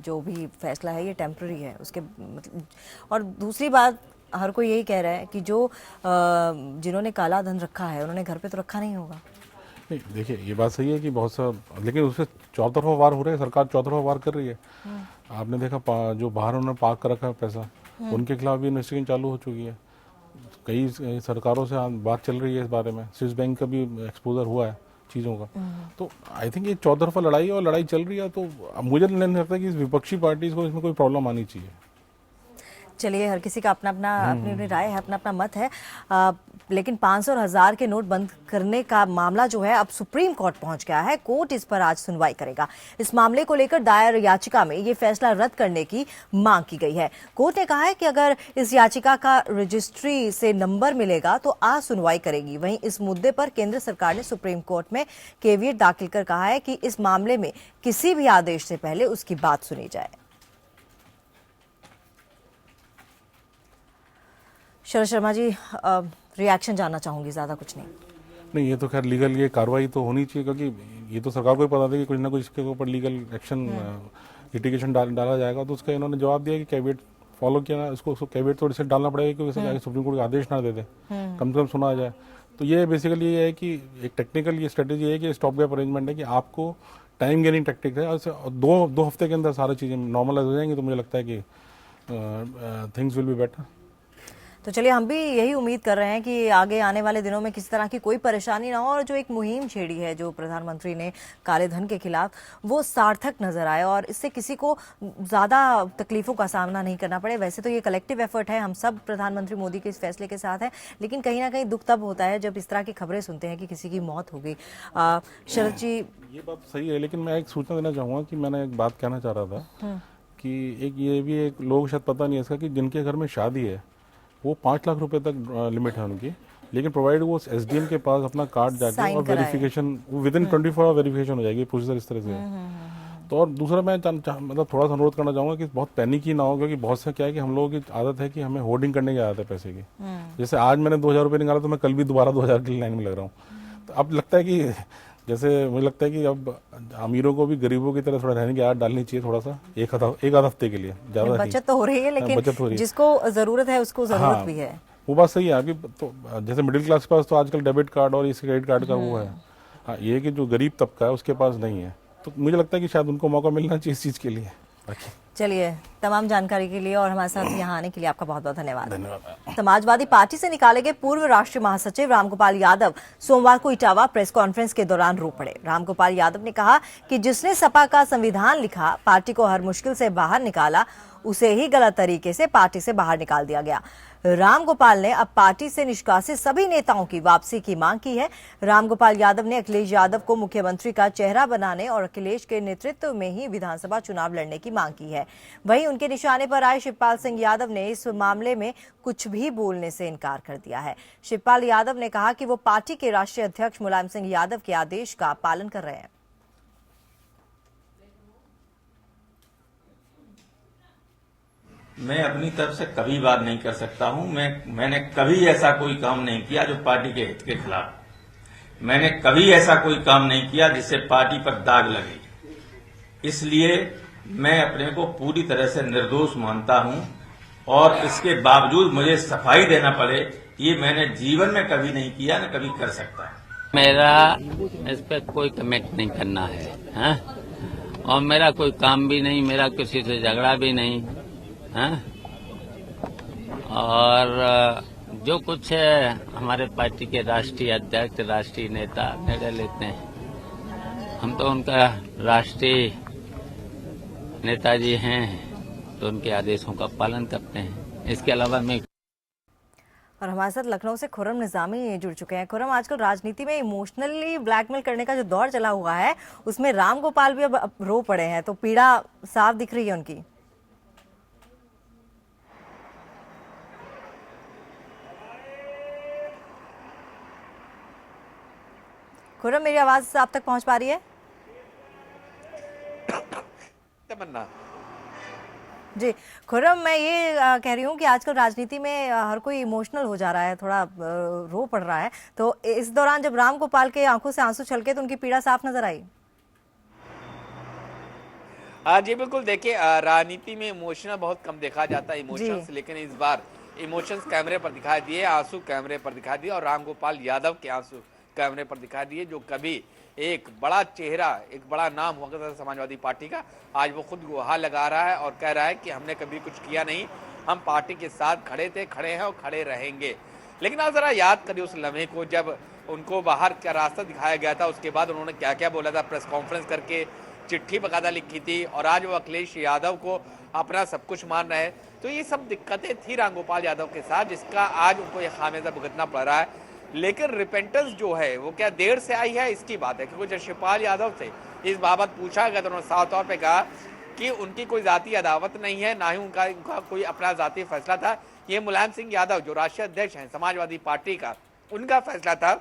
जो भी फैसला है ये टेम्प्ररी है उसके मतलब। और दूसरी बात हर कोई यही कह रहा है कि जो जिन्होंने काला धन रखा है उन्होंने घर पे तो रखा नहीं होगा। नहीं, देखिए ये बात सही है कि बहुत सा, लेकिन उससे चौतरफा वार हो रहा है, सरकार चौतरफा वार कर रही है। आपने देखा जो बाहर उन्होंने पार्क कर रखा है पैसा, उनके खिलाफ भी इन्वेस्टिगेशन चालू हो चुकी है। कई सरकारों से बात चल रही है इस बारे में। स्विस बैंक का भी एक्सपोजर हुआ है चीज़ों का। तो आई थिंक ये चौतरफा लड़ाई है और लड़ाई चल रही है। तो मुझे नहीं लगता कि विपक्षी पार्टीज को इसमें कोई प्रॉब्लम आनी चाहिए। चलिए, हर किसी का अपना अपनी राय है, अपना अपना मत है। लेकिन 500 और 1000 के नोट बंद करने का मामला जो है अब सुप्रीम कोर्ट पहुंच गया है। कोर्ट इस पर आज सुनवाई करेगा। इस मामले को लेकर दायर याचिका में ये फैसला रद्द करने की मांग की गई है। कोर्ट ने कहा है कि अगर इस याचिका का रजिस्ट्री से नंबर मिलेगा तो आज सुनवाई करेगी। वहीं इस मुद्दे पर केंद्र सरकार ने सुप्रीम कोर्ट में केवियट दाखिल कर कहा है कि इस मामले में किसी भी आदेश से पहले उसकी बात सुनी जाए। शरद शर्मा जी, रिएक्शन जानना चाहूंगी, ज्यादा कुछ नहीं। ये तो खैर लीगल ये कार्रवाई तो होनी चाहिए, क्योंकि ये तो सरकार को ही पता था कि कुछ ना कुछ इसके ऊपर लीगल एक्शन लिटिगेशन डाला जाएगा। तो उसका इन्होंने जवाब दिया कि कैबिनेट फॉलो किया ना, इसको कैबिनेट थोड़ी से डालना पड़ेगा कि वैसे सुप्रीम कोर्ट का आदेश ना दे दे, कम से कम सुना जाए। तो ये बेसिकली ये है कि एक टेक्निकल ये स्ट्रेटेजी है कि स्टॉप गैप अरेंजमेंट है कि आपको टाइम गेनिंग टेक्टिक है। दो हफ्ते के अंदर सारी चीज़ें नॉर्मलाइज हो जाएंगी। तो मुझे लगता है कि थिंग्स विल बी बेटर। तो चलिए, हम भी यही उम्मीद कर रहे हैं कि आगे आने वाले दिनों में किसी तरह की कोई परेशानी ना हो और जो एक मुहिम छेड़ी है जो प्रधानमंत्री ने काले धन के खिलाफ, वो सार्थक नजर आए और इससे किसी को ज़्यादा तकलीफों का सामना नहीं करना पड़े। वैसे तो ये कलेक्टिव एफर्ट है, हम सब प्रधानमंत्री मोदी के इस फैसले के साथ हैं, लेकिन कहीं ना कहीं दुख तब होता है जब इस तरह की खबरें सुनते हैं कि किसी की मौत हो गई। शरद जी, ये बात सही है, लेकिन मैं एक सूचना देना चाहूँगा कि मैंने एक बात कहना चाह रहा था कि एक ये भी एक लोग शायद पता नहीं है इसका कि जिनके घर में शादी है वो 5 लाख रुपए तक लिमिट है उनकी, लेकिन प्रोवाइड वो एसडीएम के पास अपना कार्ड जाके और verification within 24 hour verification हो जाएगी। प्रोसीजर इस तरह से है। तो और दूसरा मैं मतलब थोड़ा सा अनुरोध करना चाहूँगा कि बहुत पैनिक ही ना हो, क्योंकि बहुत सा क्या है कि हम लोगों की आदत है कि हमें होर्डिंग करने की आदत है पैसे की। जैसे आज मैंने 2000 रुपये निकाला तो मैं कल भी दोबारा 2000 की लाइन में लग रहा हूँ। तो अब लगता है कि जैसे मुझे लगता है कि अब अमीरों को भी गरीबों की तरह थोड़ा रहने की आदत डालनी चाहिए, थोड़ा सा एक आध हफ्ते के लिए। ज्यादा बचत तो हो रही है, लेकिन जिसको जरूरत है उसको जरूरत भी है। वो बात सही है आपकी। तो जैसे मिडिल क्लास के पास तो आजकल डेबिट कार्ड और इस क्रेडिट कार्ड का वो है। हाँ, ये कि जो गरीब तबका है उसके पास नहीं है। तो मुझे लगता है कि शायद उनको मौका मिलना चाहिए इस चीज़ के लिए। चलिए, तमाम जानकारी के लिए और हमारे साथ यहाँ आने के लिए आपका बहुत बहुत धन्यवाद। समाजवादी पार्टी से निकाले गए पूर्व राष्ट्रीय महासचिव रामगोपाल यादव सोमवार को इटावा प्रेस कॉन्फ्रेंस के दौरान रो पड़े। रामगोपाल यादव ने कहा कि जिसने सपा का संविधान लिखा, पार्टी को हर मुश्किल से बाहर निकाला, उसे ही गलत तरीके से पार्टी से बाहर निकाल दिया गया। रामगोपाल ने अब पार्टी से निष्कासित सभी नेताओं की वापसी की मांग की है। रामगोपाल यादव ने अखिलेश यादव को मुख्यमंत्री का चेहरा बनाने और अखिलेश के नेतृत्व में ही विधानसभा चुनाव लड़ने की मांग की है। वहीं उनके निशाने पर आए शिवपाल सिंह यादव ने इस मामले में कुछ भी बोलने से इनकार कर दिया है। शिवपाल यादव ने कहा कि वो पार्टी के राष्ट्रीय अध्यक्ष मुलायम सिंह यादव के आदेश का पालन कर रहे हैं। मैं अपनी तरफ से कभी बात नहीं कर सकता हूं। मैंने कभी ऐसा कोई काम नहीं किया जो पार्टी के हित के खिलाफ। मैंने कभी ऐसा कोई काम नहीं किया जिससे पार्टी पर दाग लगे। इसलिए मैं अपने को पूरी तरह से निर्दोष मानता हूं और इसके बावजूद मुझे सफाई देना पड़े, ये मैंने जीवन में कभी नहीं किया, न कभी कर सकता। मेरा इस पर कोई कमेंट नहीं करना है, हा? और मेरा कोई काम भी नहीं, मेरा किसी से झगड़ा भी नहीं। हाँ? और जो कुछ हमारे पार्टी के राष्ट्रीय अध्यक्ष, राष्ट्रीय नेता निर्णय लेते हैं, हम तो उनका राष्ट्रीय नेताजी हैं, तो उनके आदेशों का पालन करते हैं। इसके अलावा मैं और हमारे साथ लखनऊ से खुर्रम निजामी जुड़ चुके हैं। खुर्रम, आजकल राजनीति में इमोशनली ब्लैकमेल करने का जो दौर चला हुआ है, उसमें राम गोपाल भी अब रो पड़े हैं, तो पीड़ा साफ दिख रही है उनकी। खुर्रम, मेरी आवाज आप तक पहुंच पा रही है? तमन्ना जी खुर्रम, मैं ये कह रही हूँ कि आजकल राजनीति में हर कोई इमोशनल हो जा रहा है, थोड़ा रो पड़ रहा है, तो इस दौरान जब राम गोपाल के आंखों से आंसू छलके तो उनकी पीड़ा साफ नजर आई। जी बिल्कुल, देखिए राजनीति में इमोशनल बहुत कम देखा जाता है इमोशंस, लेकिन इस बार इमोशंस कैमरे पर दिखाई दिए, आंसू कैमरे पर दिखाई दिए और राम गोपाल यादव के आंसू कैमरे पर दिखाई दिए। जो कभी एक बड़ा चेहरा, एक बड़ा नाम हुआ करता था समाजवादी पार्टी का, आज वो खुद गुहार लगा रहा है और कह रहा है कि हमने कभी कुछ किया नहीं, हम पार्टी के साथ खड़े थे, खड़े हैं और खड़े रहेंगे। लेकिन आप जरा याद करिए उस लम्हे को जब उनको बाहर का रास्ता दिखाया गया था, उसके बाद उन्होंने क्या क्या बोला था, प्रेस कॉन्फ्रेंस करके चिट्ठी बकायदा लिखी थी और आज वो अखिलेश यादव को अपना सब कुछ मान रहे हैं। तो ये सब दिक्कतें थी राम गोपाल यादव के साथ, जिसका आज उनको ये खामियाजा भुगतना पड़ रहा है। लेकिन रिपेंटेंस जो है वो क्या देर से आई है, इसकी बात है, क्योंकि जब शिवपाल यादव से इस बाबत पूछा गया तो उन्होंने साफ तौर पे कहा कि उनकी कोई जाती अदावत नहीं है, ना ही उनका कोई अपना जाती फैसला था। ये मुलायम सिंह यादव जो राष्ट्रीय अध्यक्ष हैं समाजवादी पार्टी का, उनका फैसला था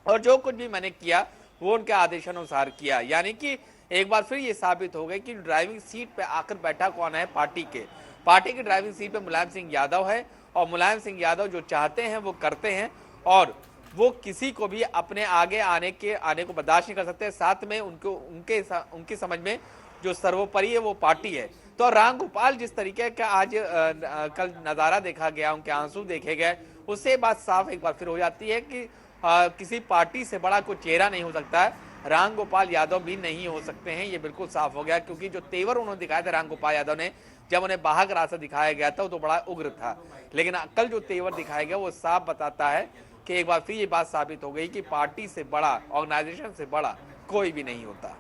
और जो कुछ भी मैंने किया वो उनके आदेशानुसार किया। यानी कि एक बार फिर ये साबित हो गई कि ड्राइविंग सीट पे आकर बैठा कौन है, पार्टी की ड्राइविंग सीट पे मुलायम सिंह यादव है और मुलायम सिंह यादव जो चाहते हैं वो करते हैं और वो किसी को भी अपने आगे आने को बर्दाश्त नहीं कर सकते। साथ में उनकी समझ में जो सर्वोपरि है वो पार्टी है। तो राम गोपाल जिस तरीके का आज कल नज़ारा देखा गया, उनके आंसू देखे गए, उससे बात साफ एक बार फिर हो जाती है कि किसी पार्टी से बड़ा कोई चेहरा नहीं हो सकता है, राम गोपाल यादव भी नहीं हो सकते हैं। ये बिल्कुल साफ हो गया, क्योंकि जो तेवर उन्होंने दिखाया था राम गोपाल यादव ने, जब उन्हें बाहर का रास्ता दिखाया गया था वो तो बड़ा उग्र था, लेकिन कल जो तेवर दिखाया गया वो साफ बताता है कि एक बार फिर ये बात साबित हो गई कि पार्टी से बड़ा, ऑर्गेनाइजेशन से बड़ा कोई भी नहीं होता।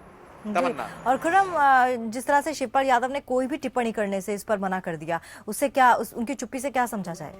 तमन्ना। और खुर्रम, जिस तरह से शिवपाल यादव ने कोई भी टिप्पणी करने से इस पर मना कर दिया, उससे क्या उनकी चुप्पी से क्या समझा जाए?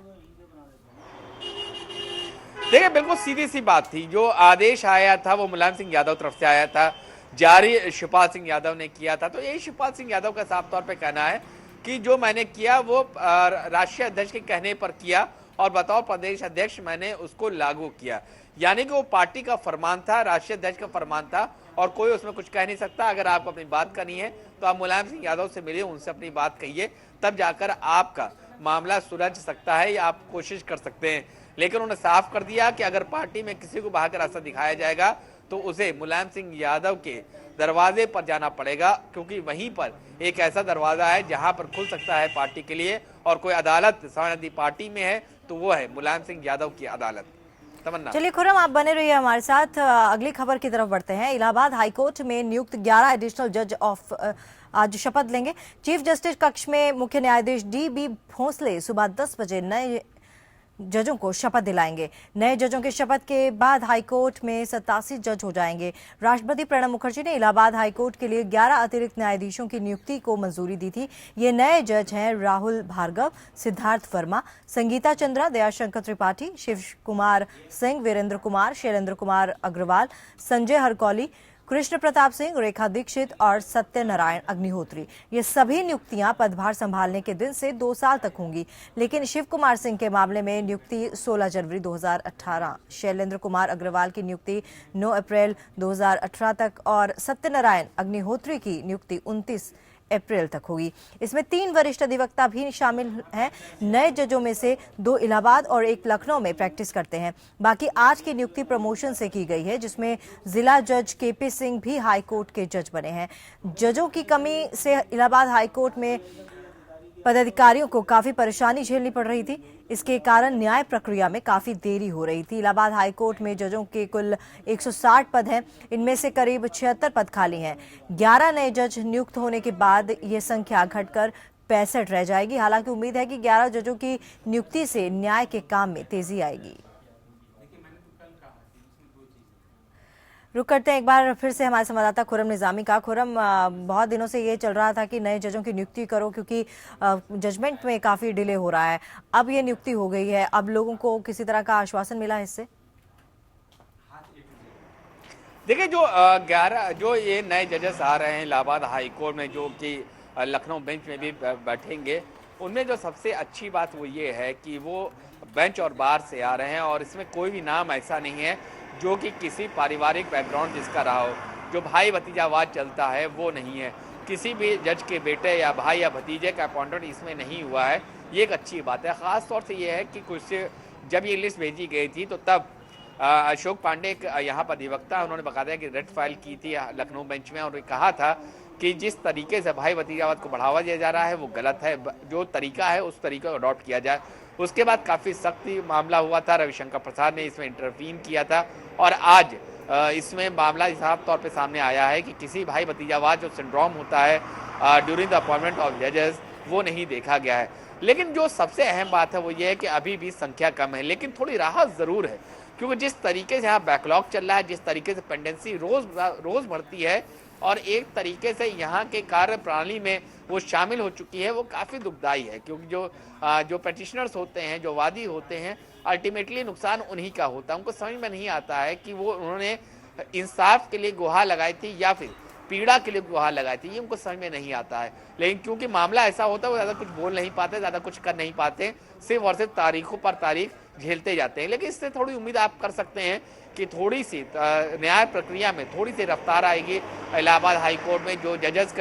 देखिए बिल्कुल सीधी सी बात थी, जो आदेश आया था वो मुलायम सिंह यादव तरफ से आया था, जारी शिवपाल सिंह यादव ने किया था। तो यही शिवपाल सिंह यादव का साफ तौर पे कहना है कि जो मैंने किया वो राष्ट्रीय अध्यक्ष के कहने पर किया और बताओ प्रदेश अध्यक्ष मैंने उसको लागू किया। यानी कि वो पार्टी का फरमान था, राष्ट्रीय अध्यक्ष का फरमान था और कोई उसमें कुछ कह नहीं सकता। अगर आपको अपनी बात करनी है तो आप मुलायम सिंह यादव से मिलिए, उनसे अपनी बात कहिए, तब जाकर आपका मामला सुलझ सकता है या आप कोशिश कर सकते हैं। लेकिन उन्होंने साफ कर दिया कि अगर पार्टी में किसी को बाहर का रास्ता दिखाया जाएगा तो उसे मुलायम सिंह यादव के दरवाजे पर जाना पड़ेगा, क्योंकि वहीं पर एक ऐसा दरवाजा है जहां पर खुल सकता है पार्टी के लिए, और कोई अदालत समाजवादी पार्टी में है तो वो है मुलायम सिंह यादव की अदालत। तमन्ना। चलिए खुर्रम, आप बने रहिए हमारे साथ। अगली खबर की तरफ बढ़ते हैं। इलाहाबाद हाईकोर्ट में नियुक्त 11 एडिशनल जज आज शपथ लेंगे। चीफ जस्टिस कक्ष में मुख्य न्यायाधीश DB भोसले सुबह 10 बजे नए जजों को शपथ दिलाएंगे। नए जजों के शपथ के बाद हाईकोर्ट में 87 जज हो जाएंगे। राष्ट्रपति प्रणब मुखर्जी ने इलाहाबाद हाईकोर्ट के लिए 11 अतिरिक्त न्यायाधीशों की नियुक्ति को मंजूरी दी थी। ये नए जज हैं राहुल भार्गव, सिद्धार्थ वर्मा, संगीता चंद्रा, दयाशंकर त्रिपाठी, शिव कुमार सिंह, वीरेंद्र कुमार, शैलेंद्र कुमार अग्रवाल, संजय हरकौली, कृष्ण प्रताप सिंह, रेखा दीक्षित और सत्यनारायण अग्निहोत्री। ये सभी नियुक्तियां पदभार संभालने के दिन से 2 साल तक होंगी। लेकिन शिव कुमार सिंह के मामले में नियुक्ति 16 जनवरी 2018, शैलेंद्र कुमार अग्रवाल की नियुक्ति 9 अप्रैल 2018 तक और सत्यनारायण अग्निहोत्री की नियुक्ति 29 अप्रैल तक होगी। इसमें 3 वरिष्ठ अधिवक्ता भी शामिल हैं। नए जजों में से 2 इलाहाबाद और 1 लखनऊ में प्रैक्टिस करते हैं। बाकी 8 की नियुक्ति प्रमोशन से की गई है, जिसमें जिला जज KP सिंह भी हाईकोर्ट के जज बने हैं। जजों की कमी से इलाहाबाद हाईकोर्ट में पदाधिकारियों को काफी परेशानी झेलनी पड़ रही थी। इसके कारण न्याय प्रक्रिया में काफी देरी हो रही थी। इलाहाबाद हाईकोर्ट में जजों के कुल 160 पद हैं, इनमें से करीब 76 पद खाली हैं। 11 नए जज नियुक्त होने के बाद ये संख्या घटकर 65 रह जाएगी। हालांकि उम्मीद है कि 11 जजों की नियुक्ति से न्याय के काम में तेजी आएगी। रुक करते हैं एक बार फिर से हमारे संवाददाता खुरम निजामी का। खुरम, बहुत दिनों से ये चल रहा था कि नए जजों की नियुक्ति करो क्योंकि जजमेंट में काफी डिले हो रहा है। अब ये नियुक्ति हो गई है, अब लोगों को किसी तरह का आश्वासन मिला है इससे? देखिए, जो ये नए जजेस आ रहे हैं इलाहाबाद हाई कोर्ट में, जो कि लखनऊ बेंच में भी बैठेंगे, उनमें जो सबसे अच्छी बात वो ये है कि वो बेंच और बार से आ रहे हैं और इसमें कोई भी नाम ऐसा नहीं है जो कि किसी पारिवारिक बैकग्राउंड जिसका रहा हो। जो भाई भतीजावाद चलता है वो नहीं है, किसी भी जज के बेटे या भाई या भतीजे का अपॉइंटमेंट इसमें नहीं हुआ है। ये एक अच्छी बात है। ख़ास तौर से ये है कि कुछ जब ये लिस्ट भेजी गई थी तो तब अशोक पांडे यहाँ पर अधिवक्ता, उन्होंने बकायदा कि रेट फाइल की थी लखनऊ बेंच में और कहा था कि जिस तरीके से भाई भतीजावाद को बढ़ावा दिया जा रहा है वो गलत है, जो तरीका है उस तरीके को अडॉप्ट किया जाए। उसके बाद काफ़ी सख्त मामला हुआ था, रविशंकर प्रसाद ने इसमें इंटरवीन किया था और आज इसमें मामला साफ तौर पे सामने आया है कि किसी भाई भतीजावाद जो सिंड्रोम होता है ड्यूरिंग द अपॉइंटमेंट ऑफ जजेस वो नहीं देखा गया है। लेकिन जो सबसे अहम बात है वो ये है कि अभी भी संख्या कम है, लेकिन थोड़ी राहत ज़रूर है क्योंकि जिस तरीके से यहाँ बैकलॉग चल रहा है, जिस तरीके से पेंडेंसी रोज़ बढ़ती है और एक तरीके से यहाँ के कार्य प्रणाली में वो शामिल हो चुकी है, वो काफ़ी दुखदाई है क्योंकि जो पेटिशनर्स होते हैं, जो वादी होते हैं, अल्टीमेटली नुकसान उन्हीं का होता है। उनको समझ में नहीं आता है कि वो उन्होंने इंसाफ के लिए गुहार लगाई थी या फिर पीड़ा के लिए गुहार लगाई थी, ये उनको समझ में नहीं आता है। लेकिन क्योंकि मामला ऐसा होता है वो ज़्यादा कुछ बोल नहीं पाते, ज़्यादा कुछ कर नहीं पाते, सिर्फ और सिर्फ तारीखों पर तारीख झेलते जाते हैं। लेकिन इससे थोड़ी उम्मीद आप कर सकते हैं कि थोड़ी सी न्याय प्रक्रिया में थोड़ी सी रफ्तार आएगी। इलाहाबाद हाई कोर्ट में जो जजेस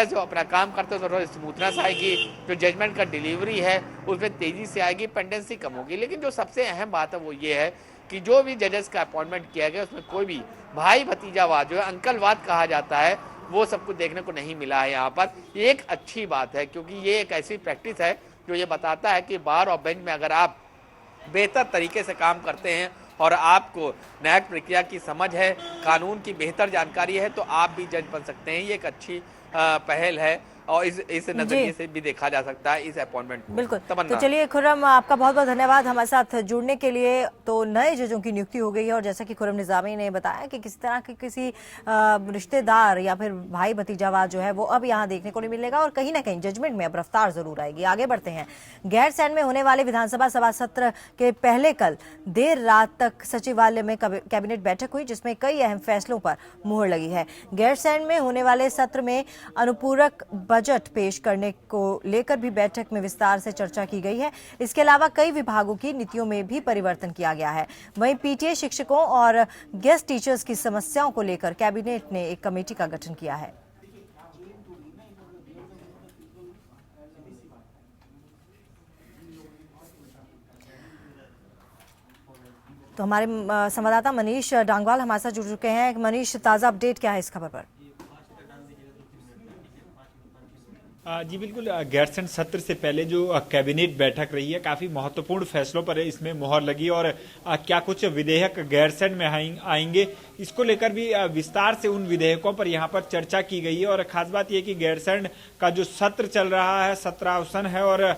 जो अपना काम करते हैं थोड़ा स्मूथनेस आएगी, जो जजमेंट का डिलीवरी है उसमें तेजी से आएगी, पेंडेंसी कम होगी। लेकिन जो सबसे अहम बात है वो ये है कि जो भी जजेस का अपॉइंटमेंट किया गया उसमें कोई भी भाई भतीजावाद, जो अंकलवाद कहा जाता है, वो सब कुछ देखने को नहीं मिला है यहाँ पर। ये एक अच्छी बात है क्योंकि ये एक ऐसी प्रैक्टिस है जो ये बताता है कि बार और बेंच में अगर आप बेहतर तरीके से काम करते हैं और आपको न्यायिक प्रक्रिया की समझ है, कानून की बेहतर जानकारी है, तो आप भी जज बन सकते हैं। ये एक अच्छी पहल है और इस नजरिए से भी देखा जा सकता है इस अपॉइंटमेंट को। बिल्कुल। तो चलिए खुरम, आपका बहुत बहुत धन्यवाद हमारे साथ जुड़ने के लिए। तो नए जजों की नियुक्ति हो गई है और जैसा कि खुरम निजामी ने बताया कि किसी तरह के किसी रिश्तेदार या फिर भाई भतीजावाद जो है वो अब यहाँ देखने को नहीं मिलेगा और कहीं ना कहीं जजमेंट में अब रफ्तार जरूर आएगी। आगे बढ़ते हैं। गैरसैंण में होने वाले विधानसभा सभा सत्र के पहले कल देर रात तक सचिवालय में कैबिनेट बैठक हुई जिसमें कई अहम फैसलों पर मुहर लगी है। गैरसैंण में होने वाले सत्र में अनुपूरक बजट पेश करने को लेकर भी बैठक में विस्तार से चर्चा की गई है। इसके अलावा कई विभागों की नीतियों में भी परिवर्तन किया गया है। वहीं पीटीए शिक्षकों और गेस्ट टीचर्स की समस्याओं को लेकर कैबिनेट ने एक कमेटी का गठन किया है। तो हमारे संवाददाता मनीष डांगवाल हमारे साथ जुड़ चुके हैं। मनीष, ताजा अपडेट क्या है इस खबर पर? जी बिल्कुल, गैरसैंण सत्र से पहले जो कैबिनेट बैठक रही है, काफी महत्वपूर्ण फैसलों पर इसमें मुहर लगी और क्या कुछ विधेयक गैरसैंण में आएंगे, इसको लेकर भी विस्तार से उन विधेयकों पर यहाँ पर चर्चा की गई है। और खास बात यह कि गैरसैंण का जो सत्र चल रहा है, सत्रावसान है और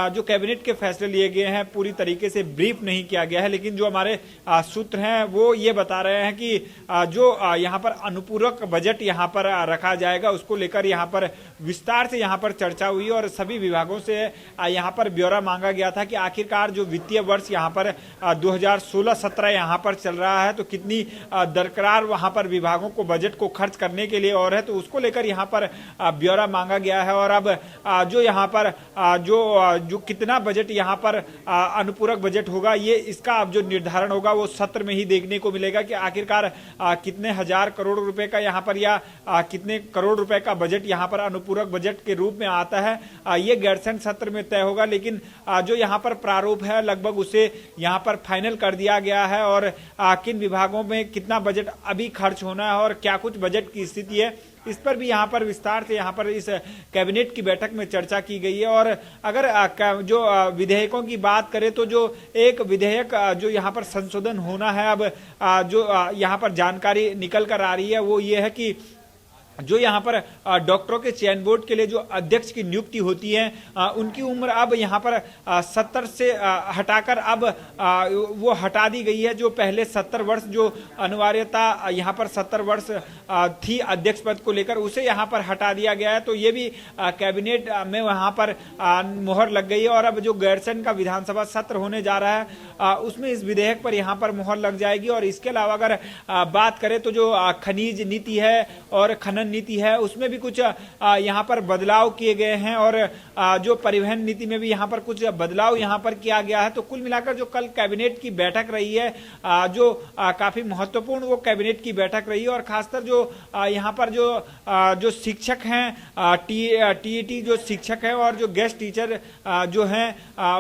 जो कैबिनेट के फैसले लिए गए हैं पूरी तरीके से ब्रीफ नहीं किया गया है। लेकिन जो हमारे सूत्र हैं वो ये बता रहे हैं कि जो यहाँ पर अनुपूरक बजट यहाँ पर रखा जाएगा उसको लेकर यहाँ पर विस्तार से यहाँ पर चर्चा हुई और सभी विभागों से यहाँ पर ब्यौरा मांगा गया था कि आखिरकार जो वित्तीय वर्ष यहाँ पर 2016-17 यहाँ पर चल रहा है तो कितनी दरकरार वहाँ पर विभागों को बजट को खर्च करने के लिए और है, तो उसको लेकर यहाँ पर ब्यौरा मांगा गया है। और अब जो यहाँ पर जो कितना बजट यहाँ पर अनुपूरक बजट होगा, ये इसका अब जो निर्धारण होगा वो सत्र में ही देखने को मिलेगा कि आखिरकार कितने हजार करोड़ रुपए का यहाँ पर या कितने करोड़ रुपए का बजट यहाँ पर अनुपूरक बजट के रूप में आता है, ये गैरसैंण सत्र में तय होगा। लेकिन जो यहाँ पर प्रारूप है लगभग उसे यहाँ पर फाइनल कर दिया गया है और किन विभागों में कितना बजट अभी खर्च होना है और क्या कुछ बजट की स्थिति है, इस पर भी यहाँ पर विस्तार से यहाँ पर इस कैबिनेट की बैठक में चर्चा की गई है। और अगर जो विधेयकों की बात करें तो जो एक विधेयक जो यहाँ पर संशोधन होना है, अब जो यहाँ पर जानकारी निकल कर आ रही है वो ये है कि जो यहाँ पर डॉक्टरों के चयन बोर्ड के लिए जो अध्यक्ष की नियुक्ति होती है, उनकी उम्र अब यहाँ पर 70 से हटाकर अब वो हटा दी गई है। जो पहले 70 वर्ष जो अनिवार्यता यहाँ पर 70 वर्ष थी अध्यक्ष पद को लेकर, उसे यहाँ पर हटा दिया गया है। तो ये भी कैबिनेट में वहाँ पर मोहर लग गई है और अब जो गैरसैंण का विधानसभा सत्र होने जा रहा है उसमें इस विधेयक पर यहाँ पर मोहर लग जाएगी। और इसके अलावा अगर बात करें तो जो खनिज नीति है और खनन नीति है उसमें भी कुछ यहाँ पर बदलाव किए गए हैं और जो परिवहन नीति में भी यहाँ पर कुछ बदलाव यहाँ पर किया गया है। तो कुल मिलाकर जो कल कैबिनेट की बैठक रही है जो काफी महत्वपूर्ण वो कैबिनेट की बैठक रही है। और खासकर जो यहाँ पर जो शिक्षक हैं टीईटी जो शिक्षक हैं और जो गेस्ट टीचर जो हैं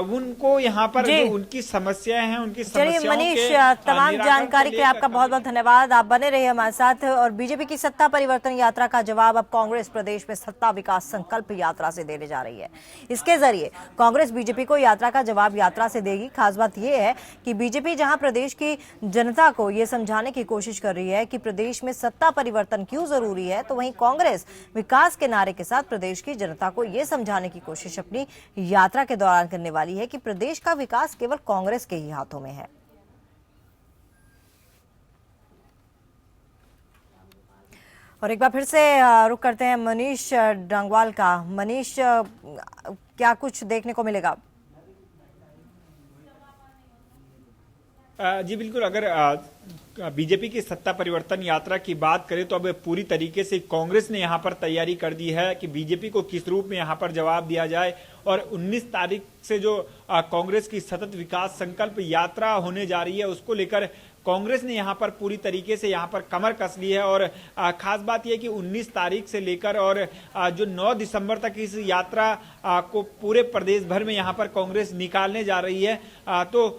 उनको यहाँ पर जो उनकी समस्याएं हैं उनकी समस्याओं मनीष, के तमाम जानकारी के लिए आपका बहुत बहुत धन्यवाद। आप बने रहिए हमारे साथ। और बीजेपी की सत्ता परिवर्तन यात्रा का जवाब अब कांग्रेस प्रदेश में सत्ता विकास संकल्प यात्रा से देने जा रही है। इसके जरिए कांग्रेस बीजेपी को यात्रा का जवाब यात्रा से देगी। खास बात यह है कि बीजेपी जहां प्रदेश की जनता को यह समझाने की कोशिश कर रही है कि प्रदेश में सत्ता परिवर्तन क्यों जरूरी है, तो वहीं कांग्रेस विकास के नारे के साथ प्रदेश की जनता को यह समझाने की कोशिश अपनी यात्रा के दौरान करने वाली है कि प्रदेश का विकास केवल कांग्रेस के ही हाथों में है। और एक बार फिर से रुक करते हैं मनीष डंगवाल का। मनीष, क्या कुछ देखने को मिलेगा? जी बिल्कुल, अगर बीजेपी की सत्ता परिवर्तन यात्रा की बात करें तो अब पूरी तरीके से कांग्रेस ने यहाँ पर तैयारी कर दी है कि बीजेपी को किस रूप में यहाँ पर जवाब दिया जाए। और 19 तारीख से जो कांग्रेस की सतत विकास संकल्प यात्रा होने जा रही है उसको लेकर कांग्रेस ने यहाँ पर पूरी तरीके से यहाँ पर कमर कस ली है। और खास बात यह कि 19 तारीख से लेकर और जो 9 दिसंबर तक इस यात्रा को पूरे प्रदेश भर में यहाँ पर कांग्रेस निकालने जा रही है। तो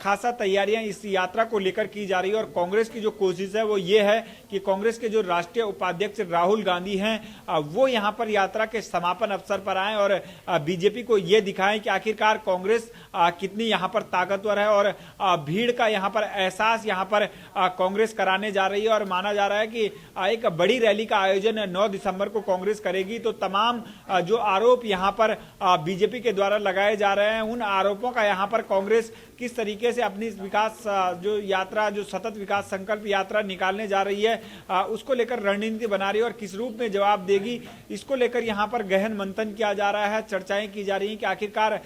खासा तैयारियां इस यात्रा को लेकर की जा रही है। और कांग्रेस की जो कोशिश है वो ये है कि कांग्रेस के जो राष्ट्रीय उपाध्यक्ष राहुल गांधी हैं वो यहाँ पर यात्रा के समापन अवसर पर आए और बीजेपी को ये दिखाएं कि आखिरकार कांग्रेस कितनी यहाँ पर ताकतवर है। और भीड़ का यहाँ पर एहसास यहाँ पर कांग्रेस कराने जा रही है। और माना जा रहा है कि एक बड़ी रैली का आयोजन 9 दिसंबर को कांग्रेस करेगी। तो तमाम जो आरोप यहाँ पर बीजेपी के द्वारा लगाए जा रहे हैं उन आरोपों का यहाँ पर कांग्रेस किस तरीके से अपनी विकास जो यात्रा जो सतत विकास संकल्प यात्रा निकालने जा रही है उसको लेकर रणनीति बना रही है और किस रूप में जवाब देगी इसको लेकर यहाँ पर गहन मंथन किया जा रहा है। चर्चाएं की जा रही हैं कि आखिरकार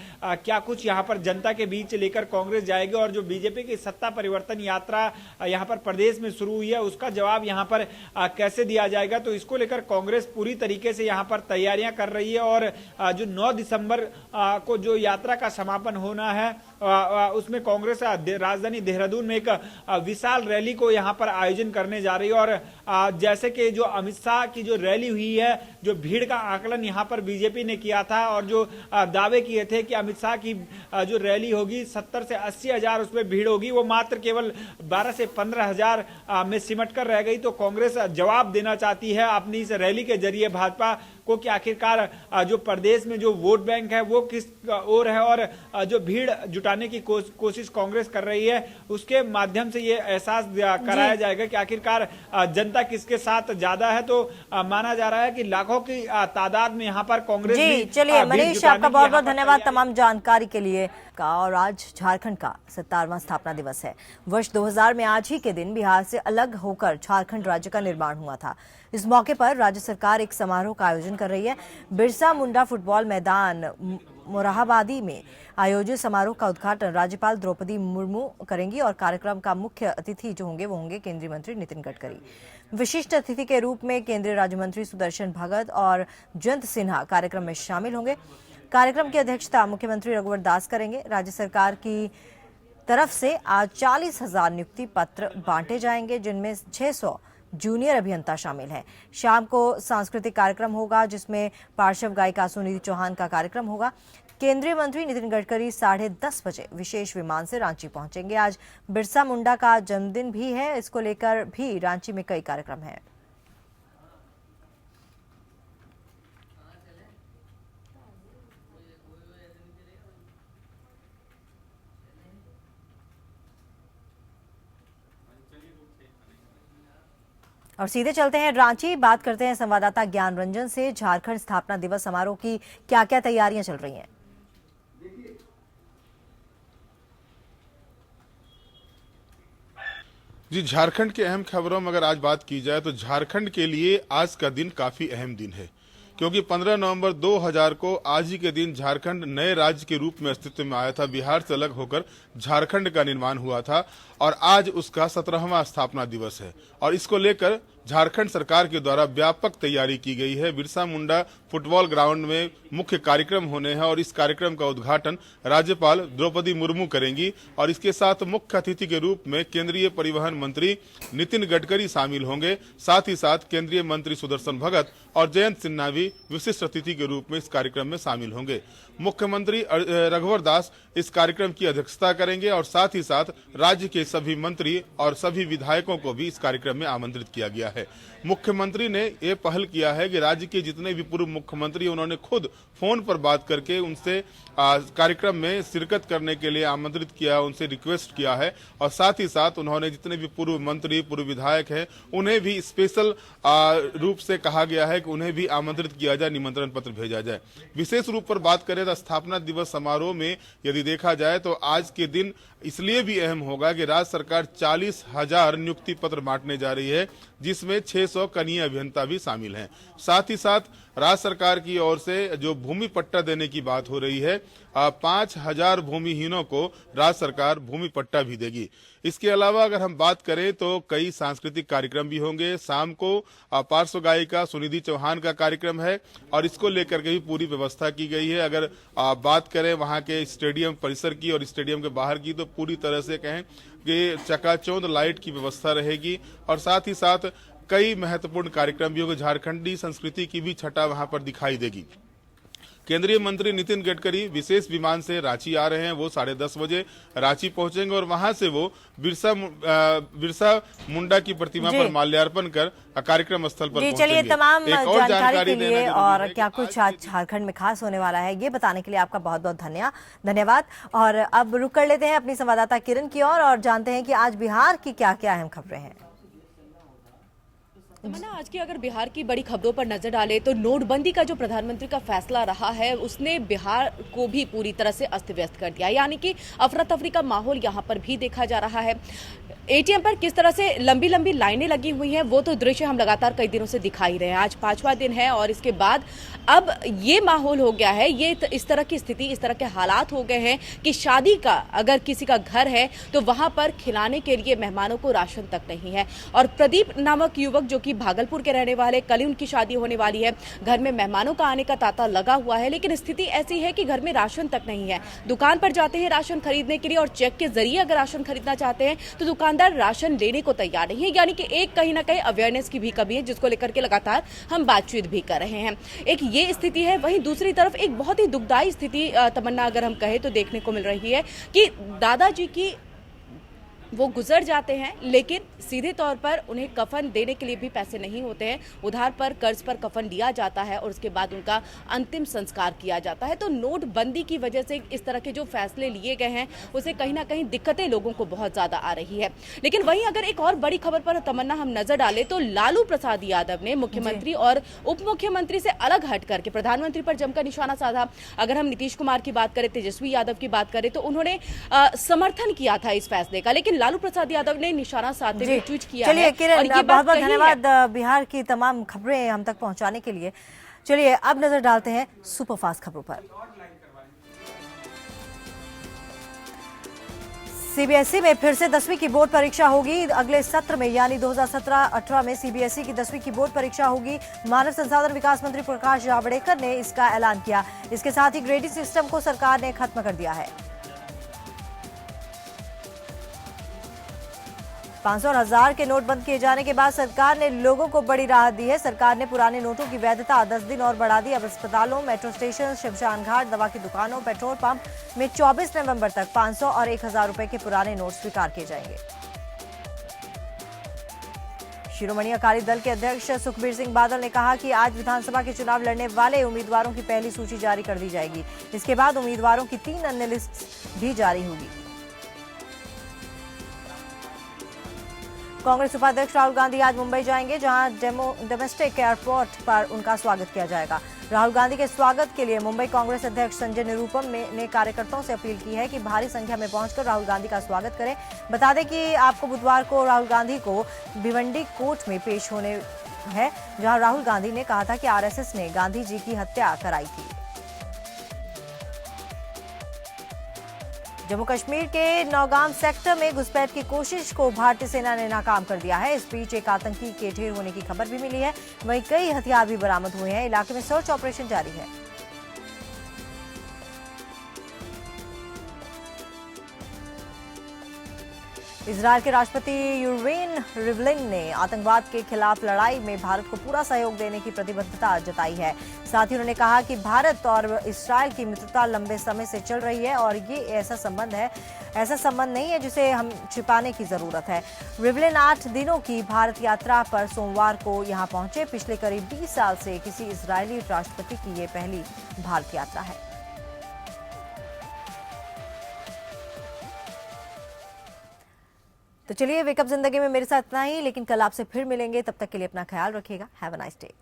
क्या कुछ यहाँ पर जनता के बीच लेकर कांग्रेस जाएगी और जो बीजेपी की सत्ता परिवर्तन यात्रा यहाँ पर प्रदेश में शुरू हुई है उसका जवाब यहाँ पर कैसे दिया जाएगा। तो इसको लेकर कांग्रेस पूरी तरीके से यहाँ पर तैयारियां कर रही है। और जो 9 दिसंबर को जो यात्रा का समापन होना है उसमें कांग्रेस राजधानी देहरादून में एक विशाल रैली को यहाँ पर आयोजन करने जा रही है। और जैसे कि जो अमित शाह की जो रैली हुई है, जो भीड़ का आकलन यहाँ पर बीजेपी ने किया था और जो दावे किए थे कि अमित शाह की जो रैली होगी 70 से 80 हजार उसमें भीड़ होगी, वो मात्र केवल 12 से 15 हजार में सिमट कर रह गई। तो कांग्रेस जवाब देना चाहती है अपनी इस रैली के जरिए भाजपा को कि आखिरकार जो प्रदेश में जो वोट बैंक है वो किस ओर है और जो भीड़ जुटाने की कोशिश कांग्रेस कर रही है उसके माध्यम से ये एहसास कराया जाएगा कि आखिरकार जनता किसके साथ ज्यादा है। तो माना जा रहा है कि लाखों की तादाद में यहाँ पर कांग्रेस जी। चलिए मनीष, आपका बहुत बहुत धन्यवाद तमाम जानकारी के लिए। और आज झारखंड का 57वां स्थापना दिवस है। वर्ष 2000 में आज ही के दिन बिहार से अलग होकर झारखंड राज्य का निर्माण हुआ था। इस मौके पर राज्य सरकार एक समारोह का आयोजन कर रही है। बिरसा मुंडा फुटबॉल मैदान मोरहाबादी में आयोजित समारोह का उद्घाटन राज्यपाल द्रौपदी मुर्मू करेंगी और कार्यक्रम का मुख्य अतिथि जो होंगे वो होंगे केंद्रीय मंत्री नितिन गडकरी। विशिष्ट अतिथि के रूप में केंद्रीय राज्य मंत्री सुदर्शन भगत और जयंत सिन्हा कार्यक्रम में शामिल होंगे। कार्यक्रम की अध्यक्षता मुख्यमंत्री रघुवर दास करेंगे। राज्य सरकार की तरफ से आज 40,000 नियुक्ति पत्र बांटे जाएंगे जिनमें 600 जूनियर अभियंता शामिल हैं। शाम को सांस्कृतिक कार्यक्रम होगा जिसमें पार्श्व गायिका सुनीति चौहान का कार्यक्रम होगा। केंद्रीय मंत्री नितिन गडकरी 10:30 बजे विशेष विमान से रांची पहुंचेंगे। आज बिरसा मुंडा का जन्मदिन भी है, इसको लेकर भी रांची में कई कार्यक्रम हैं। और सीधे चलते हैं रांची, बात करते हैं संवाददाता ज्ञान रंजन से। झारखंड स्थापना दिवस समारोह की क्या क्या तैयारियां चल रही हैं? जी, झारखंड के अहम खबरों में अगर आज बात की जाए तो झारखंड के लिए आज का दिन काफी अहम दिन है, क्योंकि 15 नवंबर 2000 को आज ही के दिन झारखंड नए राज्य के रूप में अस्तित्व में आया था। बिहार से अलग होकर झारखंड का निर्माण हुआ था और आज उसका 17वां स्थापना दिवस है और इसको लेकर झारखंड सरकार के द्वारा व्यापक तैयारी की गई है। बिरसा मुंडा फुटबॉल ग्राउंड में मुख्य कार्यक्रम होने हैं और इस कार्यक्रम का उद्घाटन राज्यपाल द्रौपदी मुर्मू करेंगी और इसके साथ मुख्य अतिथि के रूप में केंद्रीय परिवहन मंत्री नितिन गडकरी शामिल होंगे। साथ ही साथ केंद्रीय मंत्री सुदर्शन भगत और जयंत सिन्हा भी विशिष्ट अतिथि के रूप में इस कार्यक्रम में शामिल होंगे। मुख्यमंत्री रघुवर दास इस कार्यक्रम की अध्यक्षता करेंगे और साथ ही साथ राज्य के सभी मंत्री और सभी विधायकों को भी इस कार्यक्रम में आमंत्रित किया गया है। मुख्यमंत्री ने ये पहल किया है कि राज्य के जितने भी पूर्व मुख्यमंत्री उन्होंने खुद फोन पर बात करके उनसे कार्यक्रम में शिरकत करने के लिए आमंत्रित किया, उनसे रिक्वेस्ट किया है और साथ ही साथ उन्होंने जितने भी पूर्व मंत्री पूर्व विधायक हैं उन्हें भी स्पेशल रूप से कहा गया है कि उन्हें भी आमंत्रित किया जाए, निमंत्रण पत्र भेजा जाए। विशेष रूप पर बात करें तो स्थापना दिवस समारोह में यदि देखा जाए तो आज के दिन इसलिए भी अहम होगा कि राज्य सरकार 40,000 नियुक्ति पत्र बांटने जा रही है, जिसमें 600 कनीय अभियंता भी शामिल हैं। साथ ही साथ राज्य सरकार की ओर से जो भूमि पट्टा देने की बात हो रही है, 5,000 भूमिहीनों को राज्य सरकार भूमि पट्टा भी देगी। इसके अलावा अगर हम बात करें तो कई सांस्कृतिक कार्यक्रम भी होंगे। शाम को पार्श्व गायिका सुनिधि चौहान का कार्यक्रम है और इसको लेकर के भी पूरी व्यवस्था की गई है। अगर बात करें वहां के स्टेडियम परिसर की और स्टेडियम के बाहर की तो पूरी तरह से कहें कि चकाचौंध लाइट की व्यवस्था रहेगी और साथ ही साथ कई महत्वपूर्ण कार्यक्रम भी होंगे। झारखंडी संस्कृति की भी छटा वहां पर दिखाई देगी। केंद्रीय मंत्री नितिन गडकरी विशेष विमान से रांची आ रहे हैं। वो 10:30 बजे रांची पहुंचेंगे और वहां से वो बिरसा मुंडा की प्रतिमा पर माल्यार्पण कर कार्यक्रम स्थल पर पहुंचेंगे। चलिए, तमाम जानकारी के लिए और क्या कुछ आज झारखंड में खास होने वाला है ये बताने के लिए आपका बहुत बहुत धन्यवाद। और अब रुक कर लेते हैं अपनी संवाददाता किरण की ओर और जानते हैं कि आज बिहार की क्या क्या अहम खबरें हैं। आज की अगर बिहार की बड़ी खबरों पर नजर डालें तो नोटबंदी का जो प्रधानमंत्री का फैसला रहा है उसने बिहार को भी पूरी तरह से अस्त व्यस्त कर दिया, यानी कि अफरा तफरी का माहौल यहां पर भी देखा जा रहा है। एटीएम पर किस तरह से लंबी लंबी लाइनें लगी हुई हैं वो तो दृश्य हम लगातार कई दिनों से दिखाई रहे हैं। आज 5वां दिन है और इसके बाद अब ये माहौल हो गया है, ये इस तरह की स्थिति, इस तरह के हालात हो गए हैं कि शादी का अगर किसी का घर है तो वहां पर खिलाने के लिए मेहमानों को राशन तक नहीं है। और प्रदीप नामक युवक जो कि भागलपुर के रहने वाले, कल ही उनकी शादी होने वाली है, घर में मेहमानों का आने का तांता लगा हुआ है, लेकिन स्थिति ऐसी है कि घर में राशन तक नहीं है। दुकान पर जाते हैं राशन खरीदने के लिए और चेक के जरिए अगर राशन खरीदना चाहते हैं तो दुकानदार राशन लेने को तैयार नहीं है, यानी कि एक कहीं ना कहीं अवेयरनेस की भी कमी है जिसको लेकर के लगातार हम बातचीत भी कर रहे हैं। एक ये स्थिति है, वहीं दूसरी तरफ एक बहुत ही दुखदायी स्थिति तमन्ना अगर हम कहें तो देखने को मिल रही है कि दादाजी की वो गुजर जाते हैं लेकिन सीधे तौर पर उन्हें कफन देने के लिए भी पैसे नहीं होते हैं। उधार पर कर्ज पर कफन लिया जाता है और उसके बाद उनका अंतिम संस्कार किया जाता है। तो नोटबंदी की वजह से इस तरह के जो फैसले लिए गए हैं उसे कहीं ना कहीं दिक्कतें लोगों को बहुत ज्यादा आ रही है। लेकिन वहीं अगर एक और बड़ी खबर पर तमन्ना हम नजर डालें तो लालू प्रसाद यादव ने मुख्यमंत्री और उप मुख्यमंत्री से अलग हट करके प्रधानमंत्री पर जमकर निशाना साधा। अगर हम नीतीश कुमार की बात करें, तेजस्वी यादव की बात करें तो उन्होंने समर्थन किया था इस फैसले का, लेकिन लालू प्रसाद यादव ने निशाना साधते हुए ट्वीट किया है। चलिए किरण, बहुत बहुत धन्यवाद बिहार की तमाम खबरें हम तक पहुंचाने के लिए। चलिए अब नजर डालते हैं सुपरफास्ट खबरों पर। सीबीएसई में फिर से 10वीं की बोर्ड परीक्षा होगी अगले सत्र में, यानी 2017-18 में सीबीएसई की 10वीं की बोर्ड परीक्षा होगी। मानव संसाधन विकास मंत्री प्रकाश जावड़ेकर ने इसका ऐलान किया। इसके साथ ही ग्रेडिंग सिस्टम को सरकार ने खत्म कर दिया है। 500 और 1000 के नोट बंद किए जाने के बाद सरकार ने लोगों को बड़ी राहत दी है। सरकार ने पुराने नोटों की वैधता 10 दिन और बढ़ा दी। अब अस्पतालों, मेट्रो स्टेशन, शमशान घाट, दवा की दुकानों, पेट्रोल पंप में 24 नवंबर तक 500 और 1000 रुपए के पुराने नोट स्वीकार किए जाएंगे। शिरोमणि अकाली दल के अध्यक्ष सुखबीर सिंह बादल ने कहा कि आज विधानसभा के चुनाव लड़ने वाले उम्मीदवारों की पहली सूची जारी कर दी जाएगी। इसके बाद उम्मीदवारों की 3 अन्य लिस्ट भी जारी होगी। कांग्रेस उपाध्यक्ष राहुल गांधी आज मुंबई जाएंगे, जहां डोमेस्टिक एयरपोर्ट पर उनका स्वागत किया जाएगा। राहुल गांधी के स्वागत के लिए मुंबई कांग्रेस अध्यक्ष संजय निरुपम ने कार्यकर्ताओं से अपील की है कि भारी संख्या में पहुंचकर राहुल गांधी का स्वागत करें। बता दें कि आपको बुधवार को राहुल गांधी को भिवंडी कोर्ट में पेश होने है, जहां राहुल गांधी ने कहा था कि आरएसएस ने गांधी जी की हत्या कराई थी। जम्मू कश्मीर के नौगाम सेक्टर में घुसपैठ की कोशिश को भारतीय सेना ने नाकाम कर दिया है। इस बीच एक आतंकी के ढेर होने की खबर भी मिली है। वहीं कई हथियार भी बरामद हुए हैं। इलाके में सर्च ऑपरेशन जारी है। इजरायल के राष्ट्रपति यूवेन रिवलिन ने आतंकवाद के खिलाफ लड़ाई में भारत को पूरा सहयोग देने की प्रतिबद्धता जताई है। साथ ही उन्होंने कहा कि भारत और इजरायल की मित्रता लंबे समय से चल रही है और ये ऐसा संबंध नहीं है जिसे हम छिपाने की जरूरत है। रिवलिन 8 दिनों की भारत यात्रा पर सोमवार को यहां पहुंचे। पिछले करीब 20 साल से किसी इजरायली राष्ट्रपति की ये पहली भारत यात्रा है। तो चलिए, वेकअप जिंदगी में मेरे साथ इतना ही, लेकिन कल आपसे फिर मिलेंगे। तब तक के लिए अपना ख्याल रखिएगा। Have a nice day.